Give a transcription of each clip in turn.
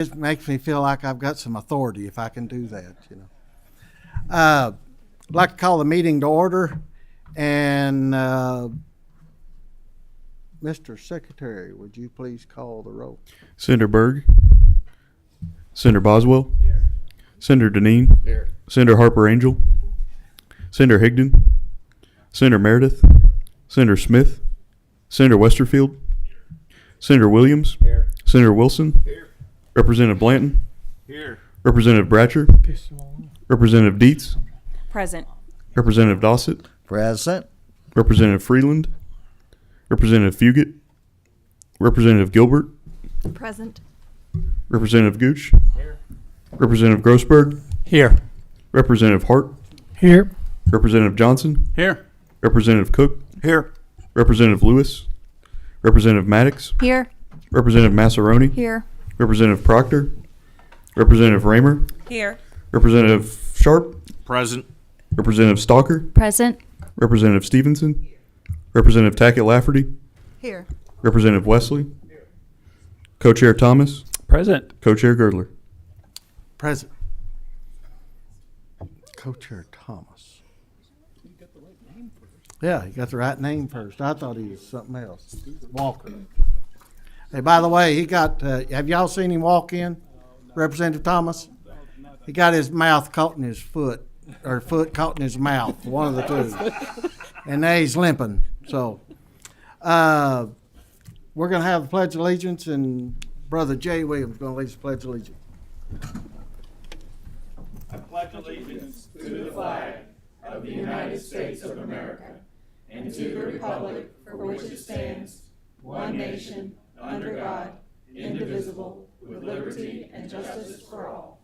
It makes me feel like I've got some authority if I can do that, you know. I'd like to call the meeting to order, and Mr. Secretary, would you please call the roll? Senator Berg. Senator Boswell. Here. Senator Deneen. Here. Senator Harper Angel. Senator Higdon. Senator Meredith. Senator Smith. Senator Westerfield. Senator Williams. Here. Senator Wilson. Here. Representative Blanton. Here. Representative Bratcher. Representative Dietz. Present. Representative Dossett. Present. Representative Freeland. Representative Fugit. Representative Gilbert. Present. Representative Gooch. Here. Representative Grossberg. Here. Representative Hart. Here. Representative Johnson. Here. Representative Cook. Here. Representative Lewis. Representative Maddox. Here. Representative Massaroni. Here. Representative Proctor. Representative Raymer. Here. Representative Sharp. Present. Representative Stalker. Present. Representative Stevenson. Representative Tackett Lafferty. Here. Representative Wesley. Co-Chair Thomas. Present. Co-Chair Girdler. Present. Co-Chair Thomas. Yeah, he got the right name first. I thought he was something else. Walker. Hey, by the way, he got, have y'all seen him walk in? Representative Thomas? He got his mouth caught in his foot, or foot caught in his mouth, one of the two. And now he's limping. So, we're going to have the Pledge of Allegiance, and Brother Jay Williams is going to lead us the Pledge of Allegiance. I pledge allegiance to the flag of the United States of America and to the republic for which it stands, one nation, under God, indivisible, with liberty and justice for all.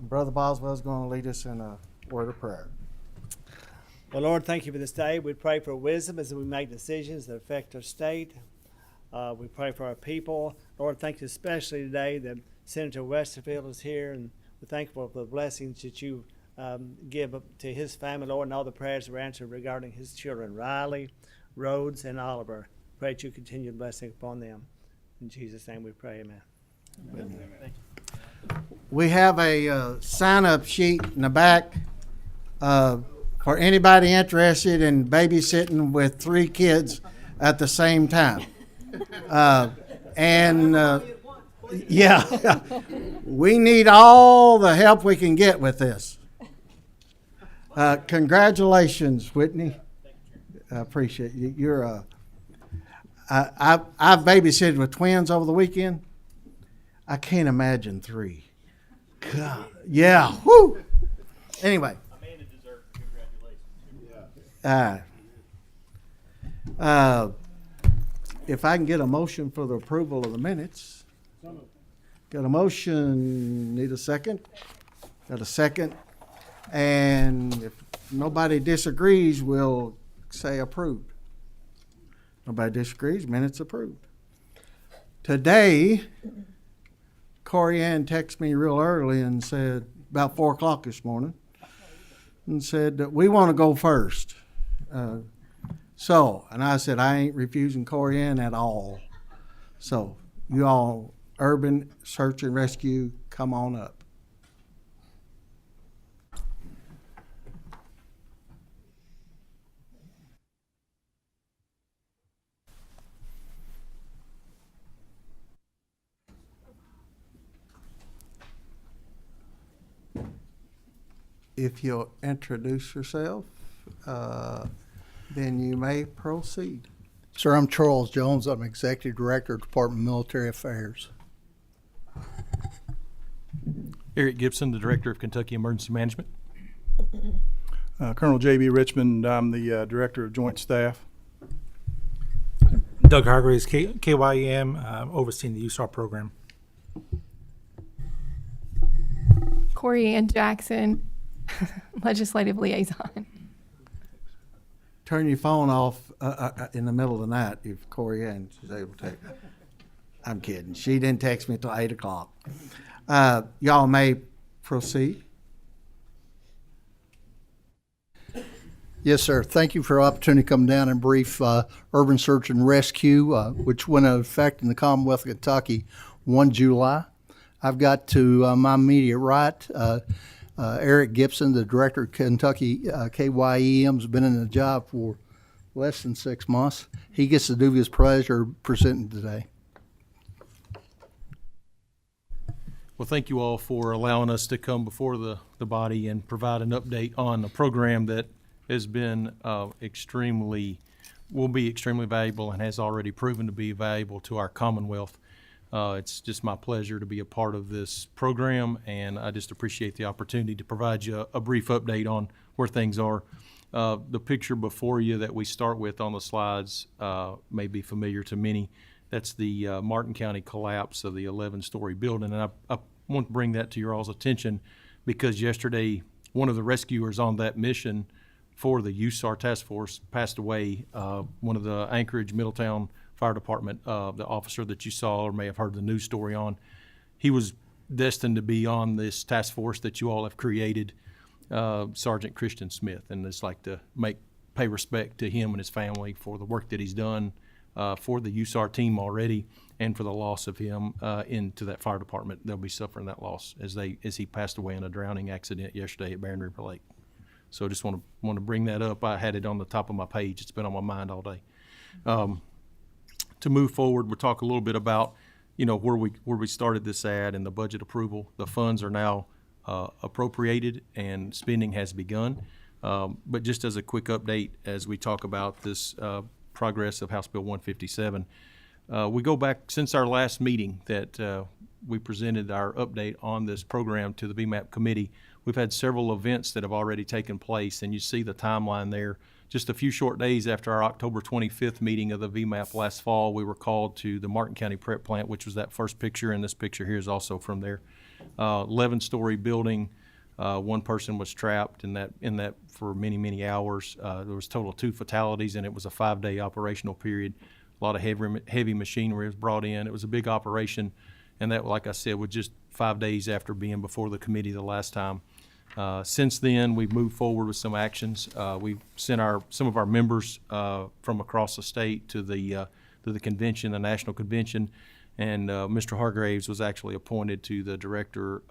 Brother Boswell is going to lead us in a word of prayer. Well, Lord, thank you for this day. We pray for wisdom as we make decisions that affect our state. We pray for our people. Lord, thank you especially today that Senator Westerfield is here, and we're thankful for the blessings that you give to his family, Lord, and all the prayers that were answered regarding his children, Riley, Rhodes, and Oliver. Pray that you continue blessing upon them. In Jesus' name we pray, amen. Amen. We have a sign-up sheet in the back for anybody interested in babysitting with 3 kids at the same time. Yeah, we need all the help we can get with this. Congratulations, Whitney. I appreciate you. You're I've babysitted with twins over the weekend. I can't imagine 3. God, yeah. Whoo. Anyway. Amanda deserves congratulations. If I can get a motion for the approval of the minutes. Got a motion, need a second? Got a second? And if nobody disagrees, we'll say approved. Nobody disagrees, minutes approved. Today, Corey Ann texted me real early and said, about 4 o'clock this morning, and said that we want to go first. And I said, I ain't refusing Corey Ann at all. So, you all, Urban Search and Rescue, come on up. If you'll introduce yourself, then you may proceed. Sir, I'm Charles Jones. I'm Executive Director of Department of Military Affairs. Eric Gibson, the Director of Kentucky Emergency Management. Colonel J.B. Richmond, I'm the Director of Joint Staff. Doug Hargreaves, KYEM, overseeing the USAR program. Corey Ann Jackson, Legislative Liaison. Turn your phone off in the middle of the night if Corey Ann is able to take it. I'm kidding. She didn't text me until 8 o'clock. Y'all may proceed. Yes, sir. Thank you for the opportunity to come down and brief Urban Search and Rescue, which went into effect in the Commonwealth of Kentucky 1 July. I've got to my immediate right, Eric Gibson, the director of Kentucky KYEM, has been in the job for less than 6 months. He gets to do his pleasure presenting today. Well, thank you all for allowing us to come before the body and provide an update on a program that has been will be extremely valuable and has already proven to be valuable to our Commonwealth. It's just my pleasure to be a part of this program, and I just appreciate the opportunity to provide you a brief update on where things are. The picture before you that we start with on the slides may be familiar to many. That's the Martin County collapse of the 11-story building, and I want to bring that to your all's attention because yesterday one of the rescuers on that mission for the USAR task force passed away. One of the Anchorage Middletown Fire Department, the officer that you saw or may have heard the news story on, he was destined to be on this task force that you all have created, Sergeant Christian Smith, and it's like to pay respect to him and his family for the work that he's done for the USAR team already, and for the loss of him into that fire department. They'll be suffering that loss as he passed away in a drowning accident yesterday at Barren River Lake. So I just want to bring that up. I had it on the top of my page. It's been on my mind all day. To move forward, we'll talk a little bit about where we started this ad and the budget approval. The funds are now appropriated and spending has begun. But just as a quick update, as we talk about this progress of House Bill 157, we go back since our last meeting that we presented our update on this program to the VMAP committee. We've had several events that have already taken place, and you see the timeline there. Just a few short days after our October 25th meeting of the VMAP last fall, we were called to the Martin County Prep Plant, which was that first picture, and this picture here is also from there. 11-story building. One person was trapped in that for many, many hours. There was a total of 2 fatalities, and it was a 5-day operational period. A lot of heavy machinery was brought in. It was a big operation, and that, like I said, was just 5 days after being before the committee the last time. Since then, we've moved forward with some actions. We've sent some of our members from across the state to the convention, the national convention, and Mr. Hargraves was actually appointed to the director,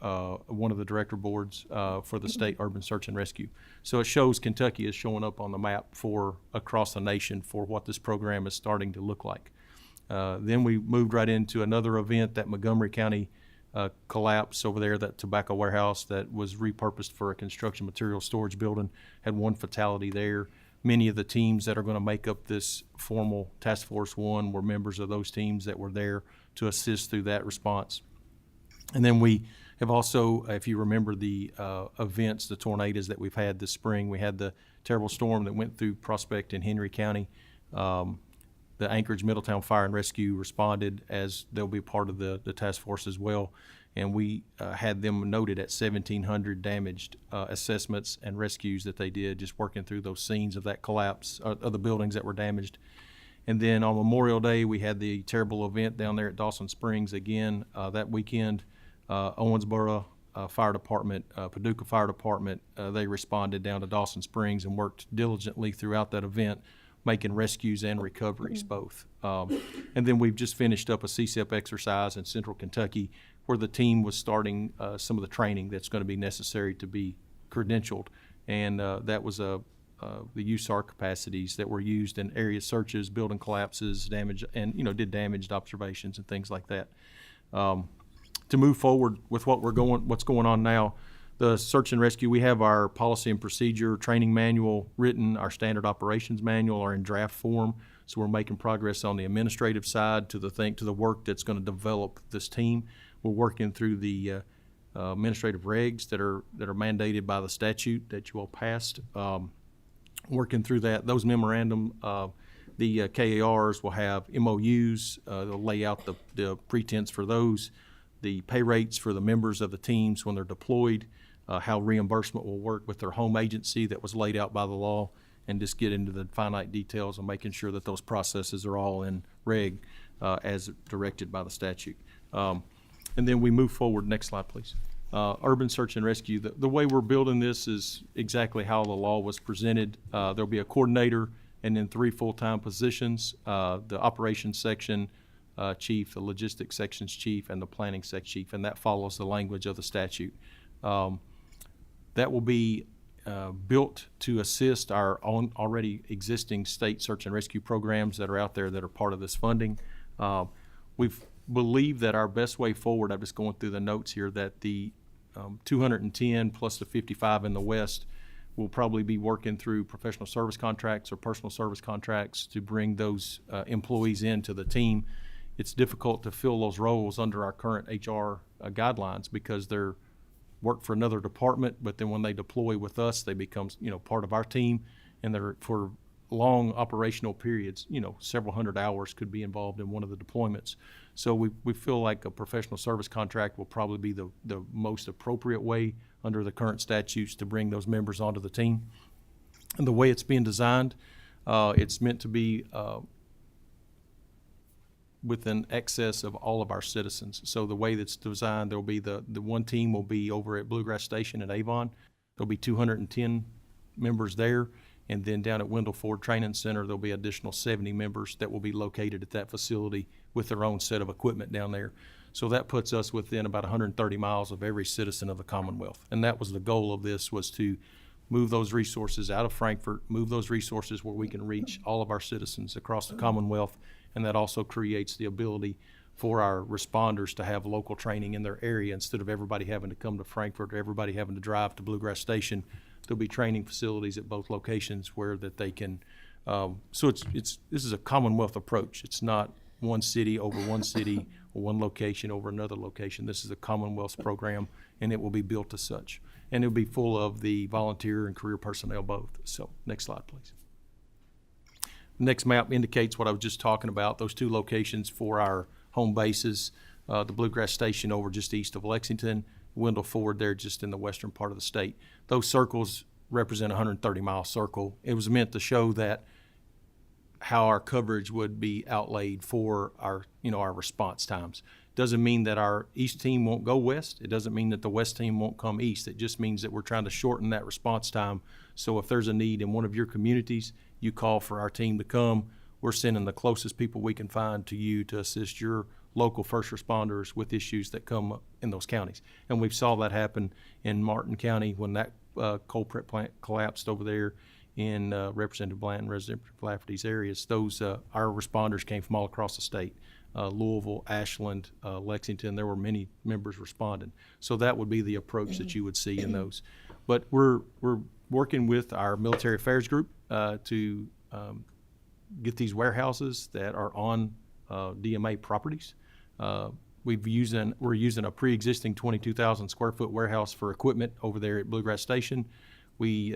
one of the director boards for the state urban search and rescue. So it shows Kentucky is showing up on the map for across the nation for what this program is starting to look like. Then we moved right into another event, that Montgomery County collapse over there, that tobacco warehouse that was repurposed for a construction material storage building, had 1 fatality there. Many of the teams that are going to make up this formal Task Force 1 were members of those teams that were there to assist through that response. And then we have also, if you remember the events, the tornadoes that we've had this spring, we had the terrible storm that went through Prospect and Henry County. The Anchorage Middletown Fire and Rescue responded, as they'll be part of the task force as well. And we had them noted at 1,700 damaged assessments and rescues that they did, just working through those scenes of that collapse of the buildings that were damaged. And then on Memorial Day, we had the terrible event down there at Dawson Springs again that weekend. Owensboro Fire Department, Paducah Fire Department, they responded down to Dawson Springs and worked diligently throughout that event, making rescues and recoveries both. And then we've just finished up a CSEP exercise in Central Kentucky where the team was starting some of the training that's going to be necessary to be credentialed. And that was the USAR capacities that were used in area searches, building collapses, damage, and did damaged observations and things like that. To move forward with what's going on now, the search and rescue, we have our policy and procedure training manual written. Our standard operations manual are in draft form. So we're making progress on the administrative side to the work that's going to develop this team. We're working through the administrative regs that are mandated by the statute that you all passed. Working through those memorandum, the KARs will have MOUs. They'll lay out the pretense for those, the pay rates for the members of the teams when they're deployed, how reimbursement will work with their home agency that was laid out by the law, and just get into the finite details of making sure that those processes are all in reg as directed by the statute. And then we move forward. Next slide, please. Urban search and rescue. The way we're building this is exactly how the law was presented. There'll be a coordinator and then 3 full-time positions. The operations section chief, the logistics sections chief, and the planning section chief, and that follows the language of the statute. That will be built to assist our own already existing state search and rescue programs that are out there that are part of this funding. We've believed that our best way forward, I'm just going through the notes here, that the 210 plus the 55 in the West will probably be working through professional service contracts or personal service contracts to bring those employees into the team. It's difficult to fill those roles under our current HR guidelines because they're work for another department, but then when they deploy with us, they become, part of our team, and they're for long operational periods, several hundred hours could be involved in one of the deployments. So we feel like a professional service contract will probably be the most appropriate way under the current statutes to bring those members onto the team. And the way it's being designed, it's meant to be within excess of all of our citizens. So the way that's designed, there'll be the one team will be over at Bluegrass Station at Avon. There'll be 210 members there. And then down at Wendell Ford Training Center, there'll be additional 70 members that will be located at that facility with their own set of equipment down there. So that puts us within about 130 miles of every citizen of the Commonwealth. And that was the goal of this, was to move those resources out of Frankfort, move those resources where we can reach all of our citizens across the Commonwealth. And that also creates the ability for our responders to have local training in their area instead of everybody having to come to Frankfort or everybody having to drive to Bluegrass Station. There'll be training facilities at both locations where that they can. So this is a Commonwealth approach. It's not one city over one city or one location over another location. This is a Commonwealth program, and it will be built as such. And it'll be full of the volunteer and career personnel both. So next slide, please. Next map indicates what I was just talking about, those two locations for our home bases, the Bluegrass Station over just east of Lexington, Wendell Ford there just in the western part of the state. Those circles represent a 130-mile circle. It was meant to show that how our coverage would be outlaid for our response times. Doesn't mean that our east team won't go west. It doesn't mean that the west team won't come east. It just means that we're trying to shorten that response time. So if there's a need in one of your communities, you call for our team to come. We're sending the closest people we can find to you to assist your local first responders with issues that come up in those counties. And we saw that happen in Martin County when that coal prep plant collapsed over there in Representative Blanton, Representative Lafferty's areas. Those our responders came from all across the state. Louisville, Ashland, Lexington, there were many members responding. So that would be the approach that you would see in those. But we're working with our military affairs group to get these warehouses that are on DMA properties. We're using a pre-existing 22,000 square foot warehouse for equipment over there at Bluegrass Station. We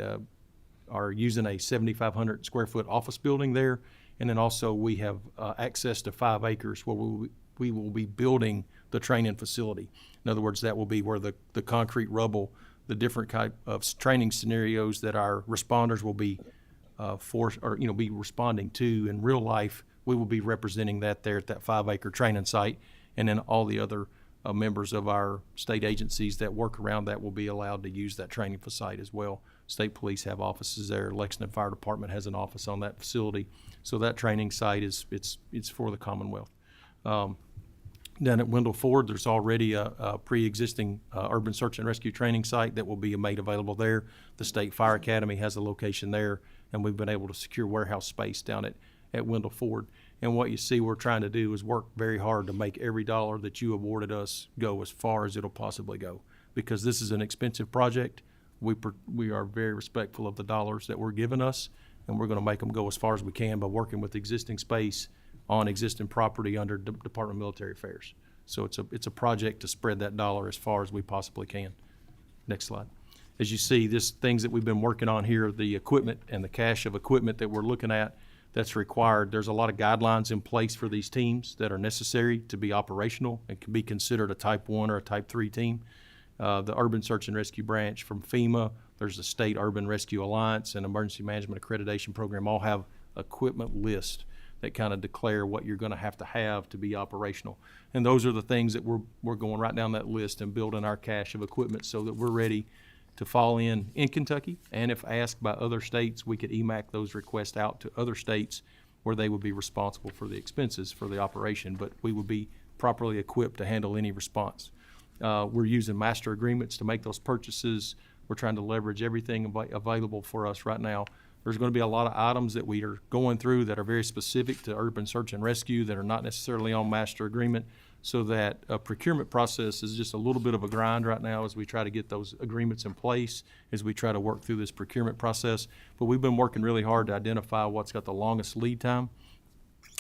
are using a 7,500 square foot office building there. And then also we have access to 5 acres where we will be building the training facility. In other words, that will be where the concrete rubble, the different type of training scenarios that our responders will be be responding to in real life. We will be representing that there at that 5-acre training site, and then all the other members of our state agencies that work around that will be allowed to use that training site as well. State police have offices there. Lexington Fire Department has an office on that facility. So that training site it's for the Commonwealth. Down at Wendell Ford, there's already a pre-existing urban search and rescue training site that will be made available there. The State Fire Academy has a location there, and we've been able to secure warehouse space down at Wendell Ford. And what you see we're trying to do is work very hard to make every dollar that you awarded us go as far as it'll possibly go, because this is an expensive project. We are very respectful of the dollars that were given us, and we're going to make them go as far as we can by working with existing space on existing property under Department of Military Affairs. So it's a project to spread that dollar as far as we possibly can. Next slide. As you see, things that we've been working on here, the equipment and the cache of equipment that we're looking at that's required. There's a lot of guidelines in place for these teams that are necessary to be operational and can be considered a Type 1 or a Type 3 team. The Urban Search and Rescue Branch from FEMA, there's the State Urban Rescue Alliance and Emergency Management Accreditation Program all have equipment lists that kind of declare what you're going to have to be operational. And those are the things that we're going right down that list and building our cache of equipment so that we're ready to fall in Kentucky. And if asked by other states, we could EMAC those requests out to other states where they would be responsible for the expenses for the operation, but we would be properly equipped to handle any response. We're using master agreements to make those purchases. We're trying to leverage everything available for us right now. There's going to be a lot of items that we are going through that are very specific to urban search and rescue that are not necessarily on master agreement, so that a procurement process is just a little bit of a grind right now as we try to get those agreements in place, as we try to work through this procurement process. But we've been working really hard to identify what's got the longest lead time,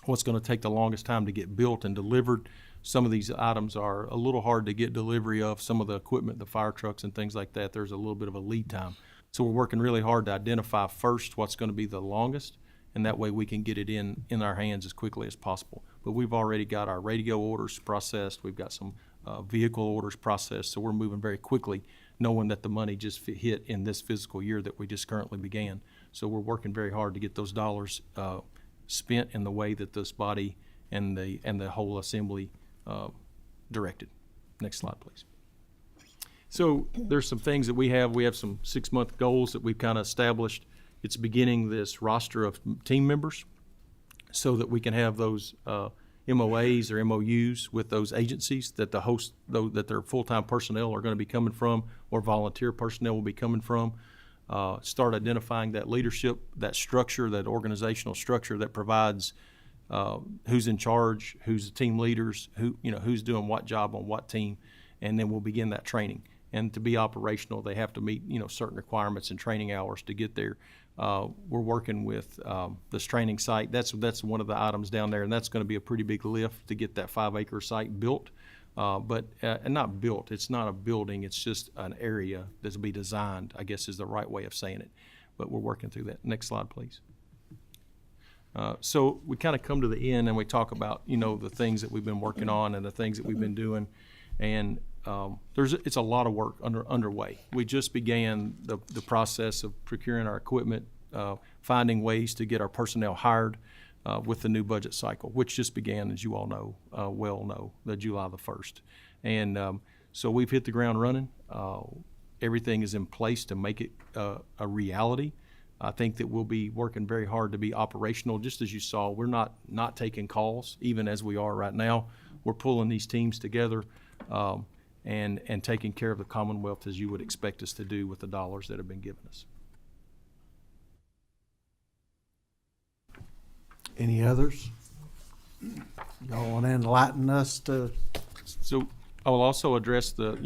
what's going to take the longest time to get built and delivered. Some of these items are a little hard to get delivery of. Some of the equipment, the fire trucks and things like that, there's a little bit of a lead time. So we're working really hard to identify first what's going to be the longest, and that way we can get it in our hands as quickly as possible. But we've already got our radio orders processed. We've got some vehicle orders processed, so we're moving very quickly, knowing that the money just hit in this fiscal year that we just currently began. So we're working very hard to get those dollars spent in the way that this body and the whole assembly directed. Next slide, please. So there's some things that we have. We have some 6-month goals that we've kind of established. It's beginning this roster of team members so that we can have those MOAs or MOUs with those agencies that that their full-time personnel are going to be coming from, or volunteer personnel will be coming from. Start identifying that leadership, that structure, that organizational structure that provides who's in charge, who's the team leaders, who's doing what job on what team, and then we'll begin that training. And to be operational, they have to meet certain requirements and training hours to get there. We're working with this training site. That's one of the items down there, and that's going to be a pretty big lift to get that 5-acre site built. And not built. It's not a building. It's just an area that's be designed, I guess is the right way of saying it. But we're working through that. Next slide, please. So we kind of come to the end and we talk about, the things that we've been working on and the things that we've been doing. And it's a lot of work underway. We just began the process of procuring our equipment, finding ways to get our personnel hired with the new budget cycle, which just began, as you all know, the July the 1st. And so we've hit the ground running. Everything is in place to make it a reality. I think that we'll be working very hard to be operational. Just as you saw, we're not taking calls, even as we are right now. We're pulling these teams together and taking care of the Commonwealth as you would expect us to do with the dollars that have been given us. Any others? Y'all want to enlighten us to? So I will also address the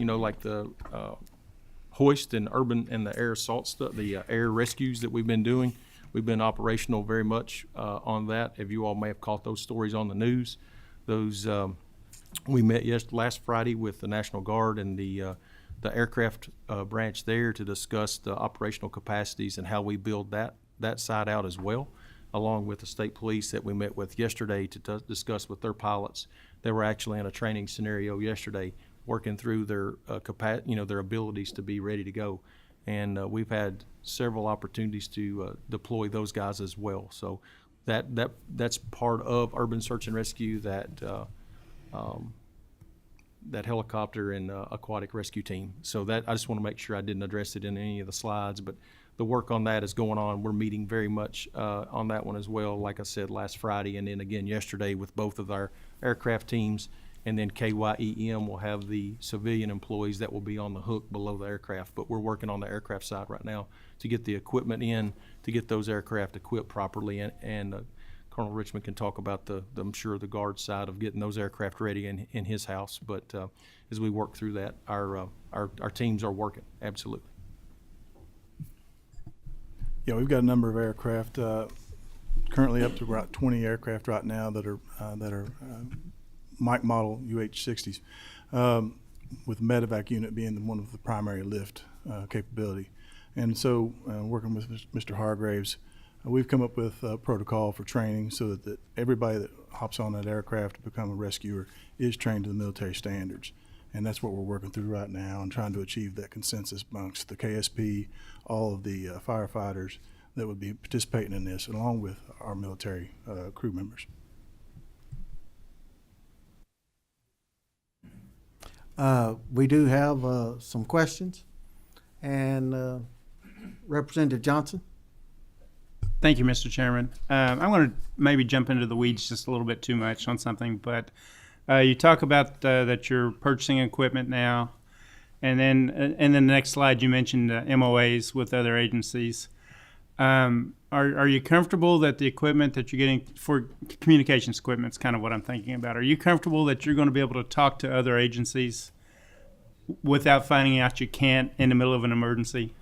hoist and urban and the air assault stuff, the air rescues that we've been doing. We've been operational very much on that. If you all may have caught those stories on the news, those we met last Friday with the National Guard and the aircraft branch there to discuss the operational capacities and how we build that side out as well, along with the state police that we met with yesterday to discuss with their pilots. They were actually in a training scenario yesterday, working through their their abilities to be ready to go. And we've had several opportunities to deploy those guys as well. So that's part of urban search and rescue, that helicopter and aquatic rescue team. So that I just want to make sure I didn't address it in any of the slides, but the work on that is going on. We're meeting very much on that one as well, like I said, last Friday and then again yesterday with both of our aircraft teams. And then KYEM will have the civilian employees that will be on the hook below the aircraft. But we're working on the aircraft side right now to get the equipment in, to get those aircraft equipped properly. And Colonel Richmond can talk about I'm sure the guard side of getting those aircraft ready in his house. But as we work through that, our teams are working, absolutely. Yeah, we've got a number of aircraft, currently up to about 20 aircraft right now that are Mike model UH-60s, with the medevac unit being one of the primary lift capability. And so working with Mr. Hargraves, we've come up with a protocol for training so that everybody that hops on that aircraft to become a rescuer is trained to the military standards. And that's what we're working through right now and trying to achieve that consensus amongst the KSP, all of the firefighters that would be participating in this, along with our military crew members. We do have some questions. And Representative Johnson? Thank you, Mr. Chairman. I'm going to maybe jump into the weeds just a little bit too much on something, but you talk about that you're purchasing equipment now, and then in the next slide you mentioned MOAs with other agencies. Are you comfortable that the equipment that you're getting for communications equipment is kind of what I'm thinking about? Are you comfortable that you're going to be able to talk to other agencies without finding out you can't in the middle of an emergency?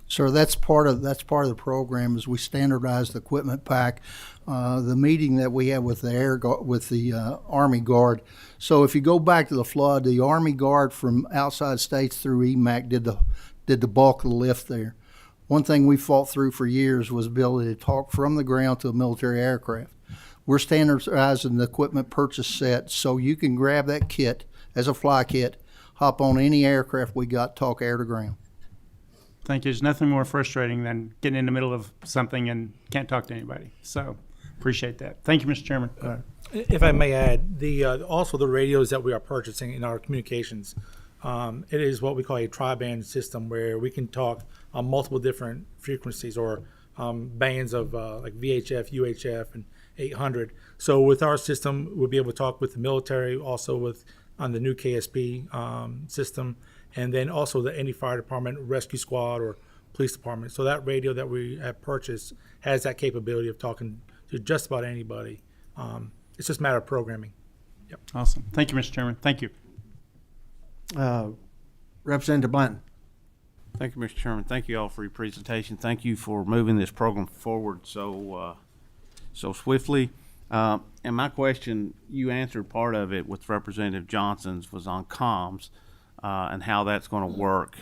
Sir, that's part of the program is we standardize the equipment pack. The meeting that we had with the Army Guard. So if you go back to the flood, the Army Guard from outside states through EMAC did the bulk of the lift there. One thing we fought through for years was the ability to talk from the ground to a military aircraft. We're standardizing the equipment purchase set so you can grab that kit as a fly kit, hop on any aircraft we got, talk air to ground. Thank you. There's nothing more frustrating than getting in the middle of something and can't talk to anybody. So appreciate that. Thank you, Mr. Chairman. If I may add, also the radios that we are purchasing in our communications, it is what we call a tri-band system where we can talk on multiple different frequencies or bands of like VHF, UHF, and 800. So with our system, we'll be able to talk with the military, also on the new KSP system, and then also any fire department, rescue squad, or police department. So that radio that we have purchased has that capability of talking to just about anybody. It's just a matter of programming. Yep. Awesome. Thank you, Mr. Chairman. Thank you. Representative Blanton. Thank you, Mr. Chairman. Thank you all for your presentation. Thank you for moving this program forward so swiftly. And my question, you answered part of it with Representative Johnson's, was on comms and how that's going to work.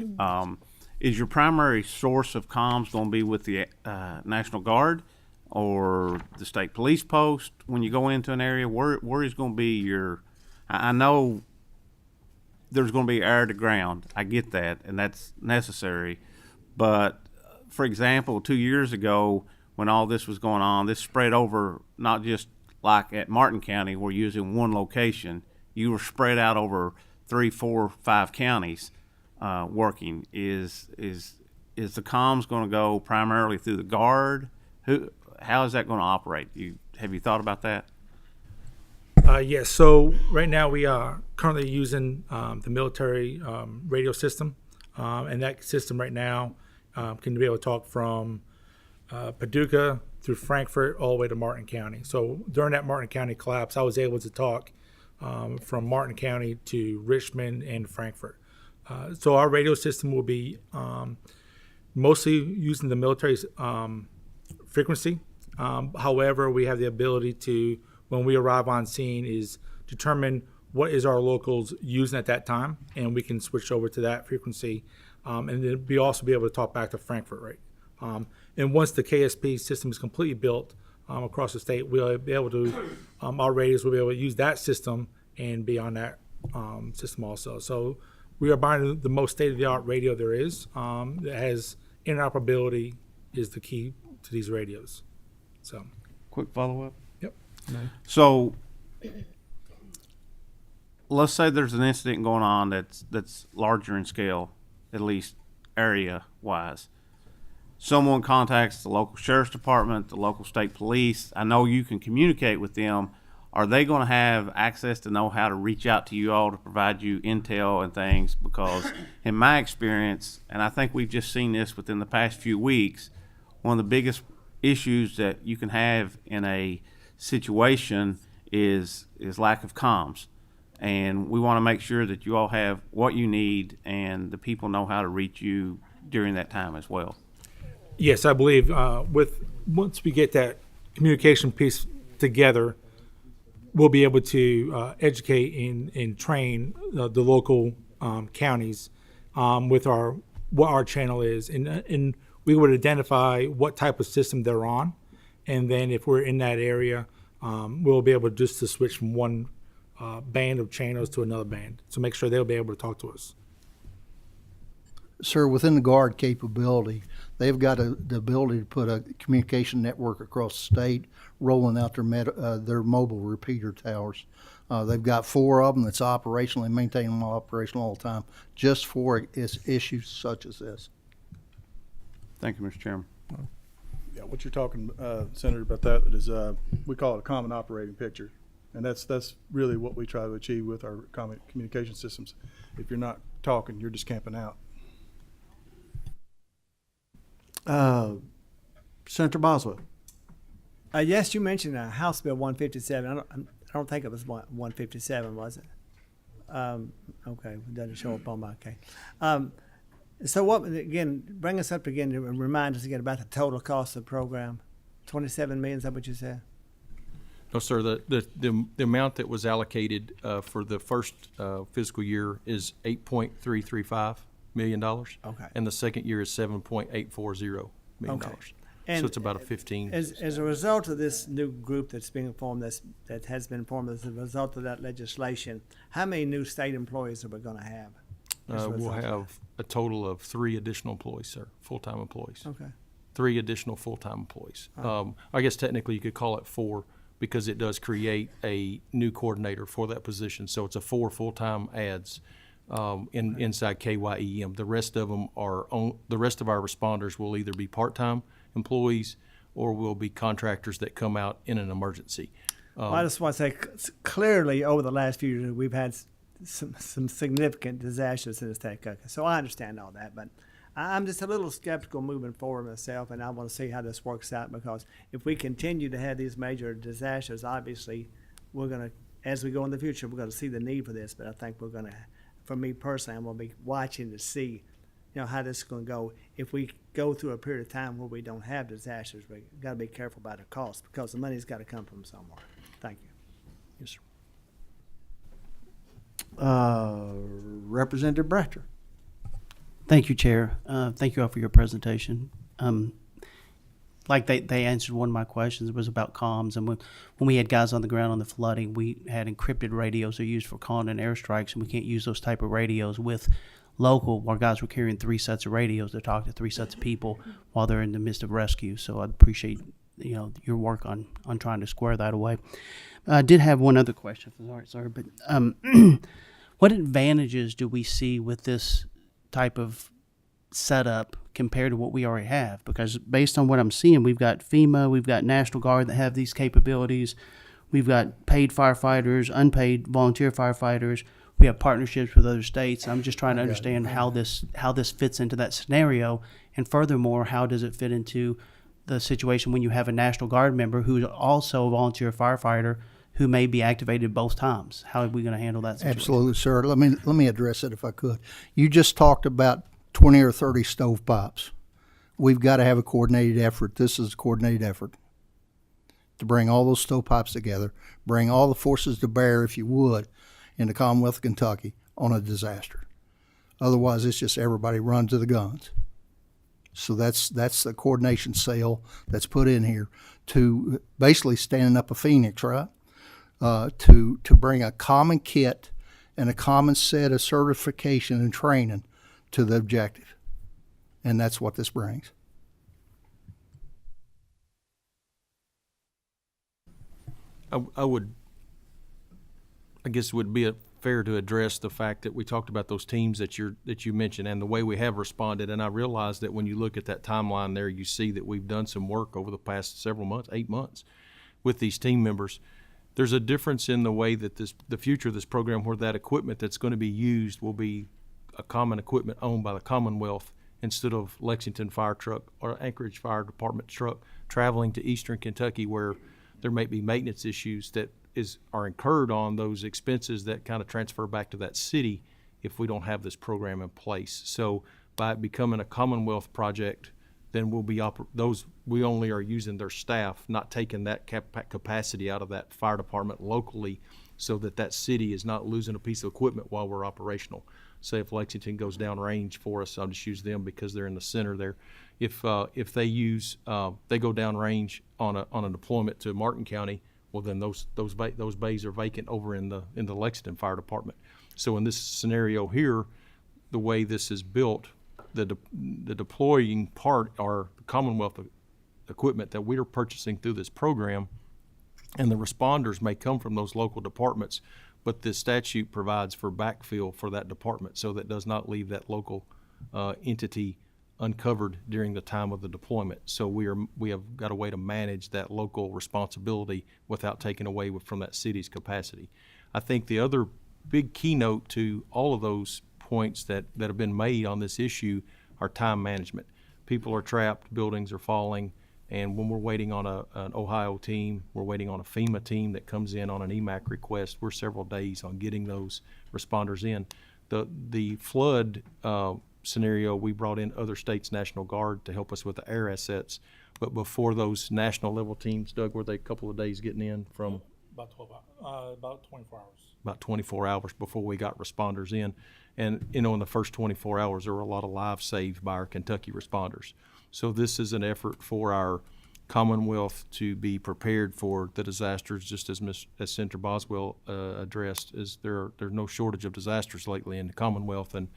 Is your primary source of comms going to be with the National Guard or the state police post when you go into an area? Where is going to be your? I know there's going to be air to ground. I get that, and that's necessary. But for example, 2 years ago, when all this was going on, this spread over not just like at Martin County, where you're using one location. You were spread out over 3, 4, 5 counties working. Is the comms going to go primarily through the Guard? How is that going to operate? Have you thought about that? Yes. So right now we are currently using the military radio system, and that system right now can be able to talk from Paducah through Frankfort all the way to Martin County. So during that Martin County collapse, I was able to talk from Martin County to Richmond and Frankfort. So our radio system will be mostly using the military's frequency. However, we have the ability to, when we arrive on scene, is determine what is our locals using at that time, and we can switch over to that frequency. And then we also be able to talk back to Frankfort, right? And once the KSP system is completely built across the state, we'll be able to, our radios will be able to use that system and be on that system also. So we are buying the most state-of-the-art radio there is that has interoperability is the key to these radios. So, quick follow-up. Yep. So let's say there's an incident going on that's larger in scale, at least area-wise. Someone contacts the local sheriff's department, the local state police. I know you can communicate with them. Are they going to have access to know how to reach out to you all to provide you intel and things? Because in my experience, and I think we've just seen this within the past few weeks, one of the biggest issues that you can have in a situation is lack of comms. And we want to make sure that you all have what you need and the people know how to reach you during that time as well. Yes, I believe once we get that communication piece together, we'll be able to educate and train the local counties with what our channel is, and we would identify what type of system they're on, and then if we're in that area, we'll be able just to switch from one band of channels to another band to make sure they'll be able to talk to us. Sir, within the Guard capability, they've got the ability to put a communication network across the state, rolling out their mobile repeater towers. They've got 4 of them that's operational. They maintain them operational all the time, just for issues such as this. Thank you, Mr. Chairman. Yeah, what you're talking, Senator, about that is, we call it a common operating picture. And that's really what we try to achieve with our common communication systems. If you're not talking, you're just camping out. Senator Boswell. Yes, you mentioned House Bill 157. I don't think it was 157, was it? Okay, it doesn't show up on my case. So what, again, bring us up again and remind us again about the total cost of the program. 27 million, is that what you said? No, sir, the amount that was allocated for the first fiscal year is $8.335 million. Okay. And the second year is $7.840 million. Okay. So And it's about a 15. As a result of this new group that's being formed, that has been formed as a result of that legislation, how many new state employees are we going to have? as a We'll result of have a total of 3 additional employees, sir, full-time employees. that? Okay. 3 additional full-time employees. I guess technically you could call it 4 because it does create a new coordinator for that position. So it's a 4 full-time ads inside KYEM. The rest of them are the rest of our responders will either be part-time employees or will be contractors that come out in an emergency. Well, I just want to say clearly over the last few years we've had some significant disasters in the state of Kentucky. So I understand all that, but I'm just a little skeptical moving forward myself, and I want to see how this works out, because if we continue to have these major disasters, obviously we're going to, as we go in the future, we're going to see the need for this. But I think we're going to, for me personally, I'm going to be watching to see, how this is going to go. If we go through a period of time where we don't have disasters, we got to be careful about the cost, because the money's got to come from somewhere. Thank you. Yes, sir. Representative Bratcher. Thank you, Chair. Thank you all for your presentation. Like they answered one of my questions, it was about comms. And when we had guys on the ground on the flooding, we had encrypted radios that are used for calling in airstrikes, and we can't use those type of radios with local. Our guys were carrying 3 sets of radios to talk to 3 sets of people while they're in the midst of rescue. So I appreciate your work on trying to square that away. I did have one other question. Sorry, but what advantages do we see with this type of setup compared to what we already have? Because based on what I'm seeing, we've got FEMA, we've got National Guard that have these capabilities, we've got paid firefighters, unpaid volunteer firefighters, we have partnerships with other states. I'm just trying to understand how this fits into that scenario, and furthermore, how does it fit into the situation when you have a National Guard member who's also a volunteer firefighter who may be activated both times? How are we going to handle that situation? Absolutely, sir. Let me address it if I could. You just talked about 20 or 30 stovepipes. We've got to have a coordinated effort. This is a coordinated effort to bring all those stovepipes together, bring all the forces to bear, if you would, in the Commonwealth of Kentucky on a disaster. Otherwise, it's just everybody run to the guns. So that's the coordination cell that's put in here to basically standing up a phoenix, right? To bring a common kit and a common set of certification and training to the objective. And that's what this brings. I guess it would be fair to address the fact that we talked about those teams that you mentioned and the way we have responded. And I realize that when you look at that timeline there, you see that we've done some work over the past several months, 8 months, with these team members. There's a difference in the way that the future of this program, where that equipment that's going to be used will be a common equipment owned by the Commonwealth instead of Lexington Fire Truck or Anchorage Fire Department truck traveling to Eastern Kentucky, where there may be maintenance issues that are incurred on those expenses that kind of transfer back to that city if we don't have this program in place. So by it becoming a Commonwealth project, then we'll be we only are using their staff, not taking that capacity out of that fire department locally, so that city is not losing a piece of equipment while we're operational. Say if Lexington goes down range for us, I'll just use them because they're in the center there. If they go down range on a deployment to Martin County, well then those bays are vacant over in the Lexington Fire Department. So in this scenario here, the way this is built, the deploying part are the Commonwealth equipment that we are purchasing through this program, and the responders may come from those local departments, but the statute provides for backfill for that department, so that does not leave that local entity uncovered during the time of the deployment. So we have got a way to manage that local responsibility without taking away from that city's capacity. I think the other big keynote to all of those points that have been made on this issue are time management. People are trapped, buildings are falling, and when we're waiting on an Ohio team, we're waiting on a FEMA team that comes in on an EMAC request, we're several days on getting those responders in. The flood scenario, we brought in other states' National Guard to help us with the air assets. But before those national level teams, Doug, were they a couple of days getting in from? About 12 hours, about 24 hours. About 24 hours before we got responders in. And, in the first 24 hours, there were a lot of lives saved by our Kentucky responders. So this is an effort for our Commonwealth to be prepared for the disasters, just as Senator Boswell addressed. There's no shortage of disasters lately in the Commonwealth, and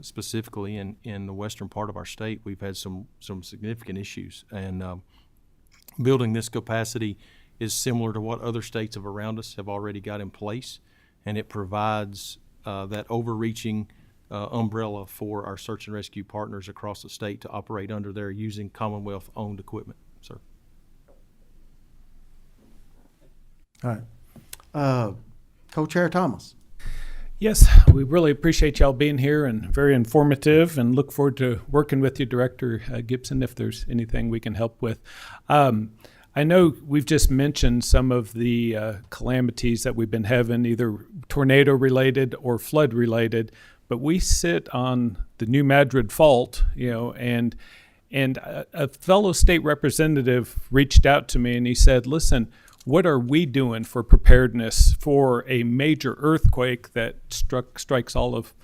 specifically in the western part of our state, we've had some significant issues. And building this capacity is similar to what other states of around us have already got in place, and it provides that overreaching umbrella for our search and rescue partners across the state to operate under there using Commonwealth-owned equipment, sir. All right. Co-Chair Thomas. Yes, we really appreciate y'all being here and very informative, and look forward to working with you, Director Gibson, if there's anything we can help with. I know we've just mentioned some of the calamities that we've been having, either tornado related or flood related, but we sit on the New Madrid Fault, and a fellow state representative reached out to me and he said, listen, what are we doing for preparedness for a major earthquake that strikes all of,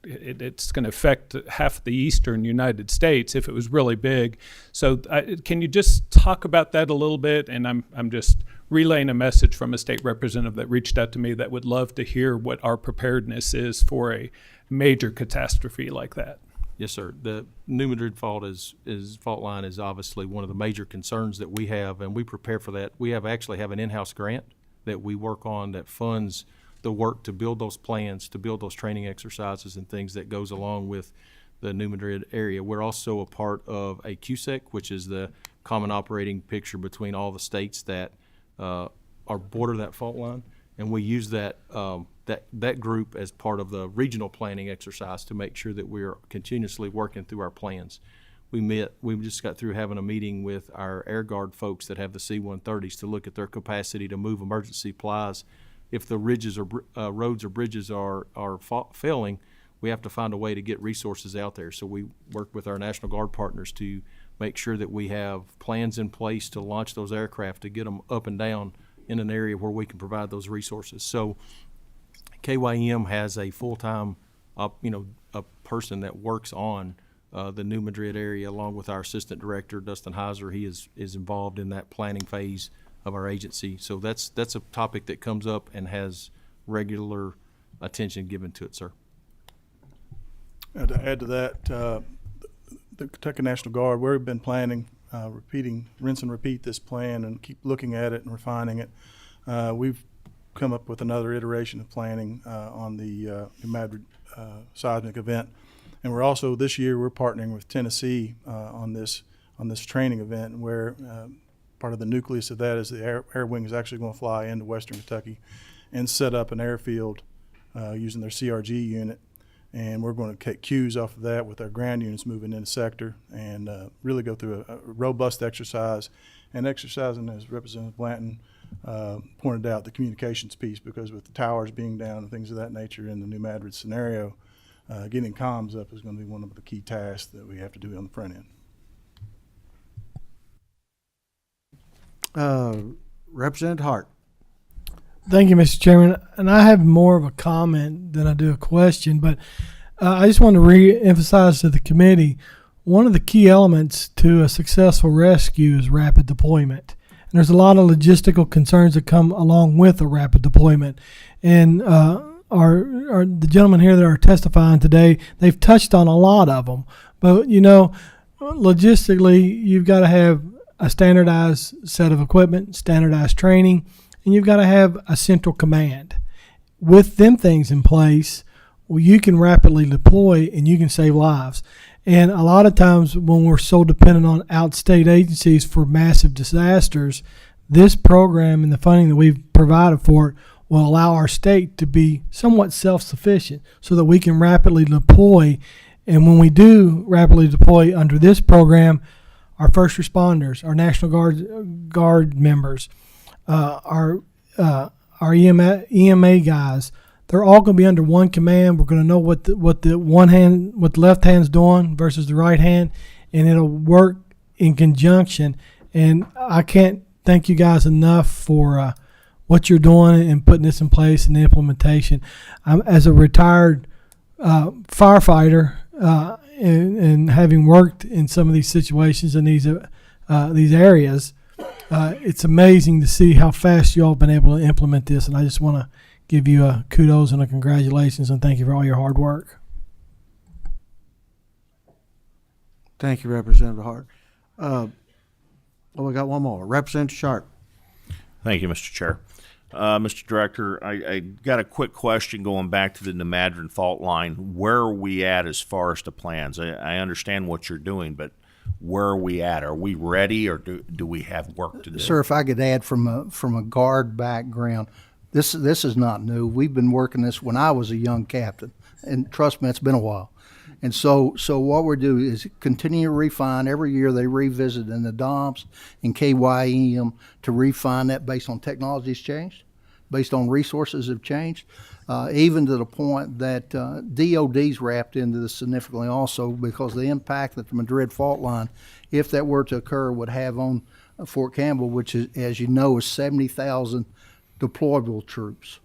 it's going to affect half the eastern United States if it was really big. So can you just talk about that a little bit? And I'm just relaying a message from a state representative that reached out to me that would love to hear what our preparedness is for a major catastrophe like that. Yes, sir. The New Madrid fault fault line is obviously one of the major concerns that we have, and we prepare for that. We actually have an in-house grant that we work on that funds the work to build those plans, to build those training exercises and things that goes along with the New Madrid area. We're also a part of a QSEC, which is the common operating picture between all the states that are border that fault line, and we use that group as part of the regional planning exercise to make sure that we're continuously working through our plans. We just got through having a meeting with our Air Guard folks that have the C-130s to look at their capacity to move emergency supplies. If the ridges or roads or bridges are failing, we have to find a way to get resources out there. So we work with our National Guard partners to make sure that we have plans in place to launch those aircraft to get them up and down in an area where we can provide those resources. So KYM has a full-time, a person that works on the New Madrid area, along with our Assistant Director, Dustin Heiser. He is involved in that planning phase of our agency. So that's a topic that comes up and has regular attention given to it, sir. To add to that, the Kentucky National Guard, we've been planning, rinse and repeat this plan and keep looking at it and refining it. We've come up with another iteration of planning on the New Madrid seismic event. And we're also, this year, we're partnering with Tennessee on this training event, where part of the nucleus of that is the air wing is actually going to fly into western Kentucky and set up an airfield using their CRG unit. And we're going to take cues off of that with our ground units moving into sector and really go through a robust exercise. And exercising, as Representative Blanton pointed out, the communications piece, because with the towers being down and things of that nature in the New Madrid scenario, getting comms up is going to be one of the key tasks that we have to do on the front end. Representative Hart. Thank you, Mr. Chairman. And I have more of a comment than I do a question, but I just want to re-emphasize to the committee, one of the key elements to a successful rescue is rapid deployment. And there's a lot of logistical concerns that come along with a rapid deployment. And the gentlemen here that are testifying today, they've touched on a lot of them. But, logistically, you've got to have a standardized set of equipment, standardized training, and you've got to have a central command. With them things in place, well, you can rapidly deploy and you can save lives. And a lot of times when we're so dependent on outstate agencies for massive disasters, this program and the funding that we've provided for it will allow our state to be somewhat self-sufficient so that we can rapidly deploy. And when we do rapidly deploy under this program, our first responders, our National Guard members, our EMA guys, they're all going to be under one command. We're going to know what the left hand's doing versus the right hand, and it'll work in conjunction. And I can't thank you guys enough for what you're doing and putting this in place and the implementation. As a retired firefighter and having worked in some of these situations in these areas, it's amazing to see how fast you all have been able to implement this. And I just want to give you a kudos and a congratulations and thank you for all your hard work. Thank you, Representative Hart. We got one more. Representative Sharp. Thank you, Mr. Chair. Mr. Director, I got a quick question going back to the Nemadron fault line. Where are we at as far as the plans? I understand what you're doing, but where are we at? Are we ready, or do we have work to do? Sir, if I could add from a guard background, this is not new. We've been working this when I was a young captain, and trust me, it's been a while. And so what we're doing is continue to refine. Every year they revisit in the DOMS and KYEM to refine that based on technology's changed, based on resources have changed, even to the point that DOD's wrapped into this significantly also because the impact that the Madrid fault line, if that were to occur, would have on Fort Campbell, which is, as you know, is 70,000 deployable troops.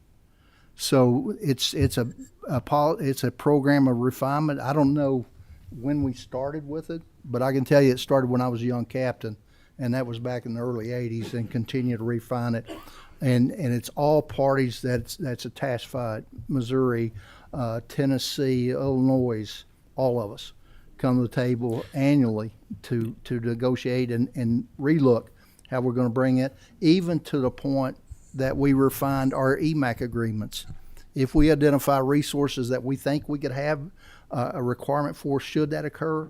So it's a program of refinement. I don't know when we started with it, but I can tell you it started when I was a young captain, and that was back in the early 80s, and continue to refine it. And it's all parties that's attached by it. Missouri, Tennessee, Illinois, all of us come to the table annually to negotiate and relook how we're going to bring it, even to the point that we refined our EMAC agreements. If we identify resources that we think we could have a requirement for, should that occur,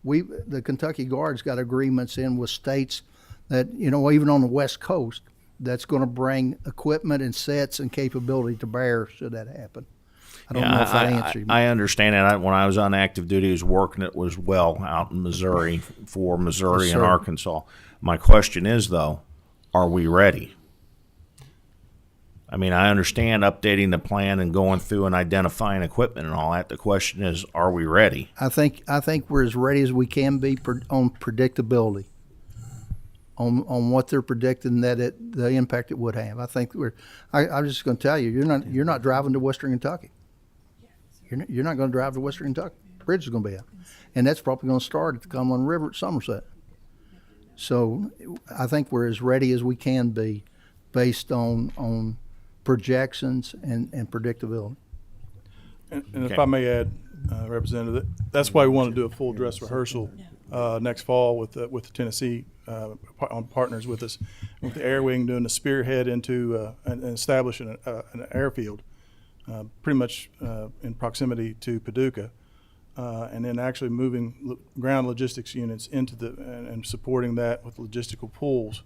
the Kentucky Guard's got agreements in with states that, even on the West Coast, that's going to bring equipment and sets and capability to bear should that happen. I don't know if that answered you. I understand that. When I was on active duty, I was working it was well out in Missouri for Missouri and Arkansas. My question is, though, are we ready? I mean, I understand updating the plan and going through and identifying equipment and all that. The question is, are we ready? I think we're as ready as we can be on predictability, on what they're predicting the impact it would have. I think I'm just going to tell you, you're not driving to Western Kentucky. You're not going to drive to Western Kentucky. Bridge is going to be out, and that's probably going to start at the Cumberland River at Somerset. So I think we're as ready as we can be, based on projections and predictability. And if I may add, Representative, that's why we want to do a full dress rehearsal next fall with the Tennessee partners with us, with the Air Wing doing the spearhead into and establishing an airfield pretty much in proximity to Paducah, and then actually moving ground logistics units into and supporting that with logistical pools.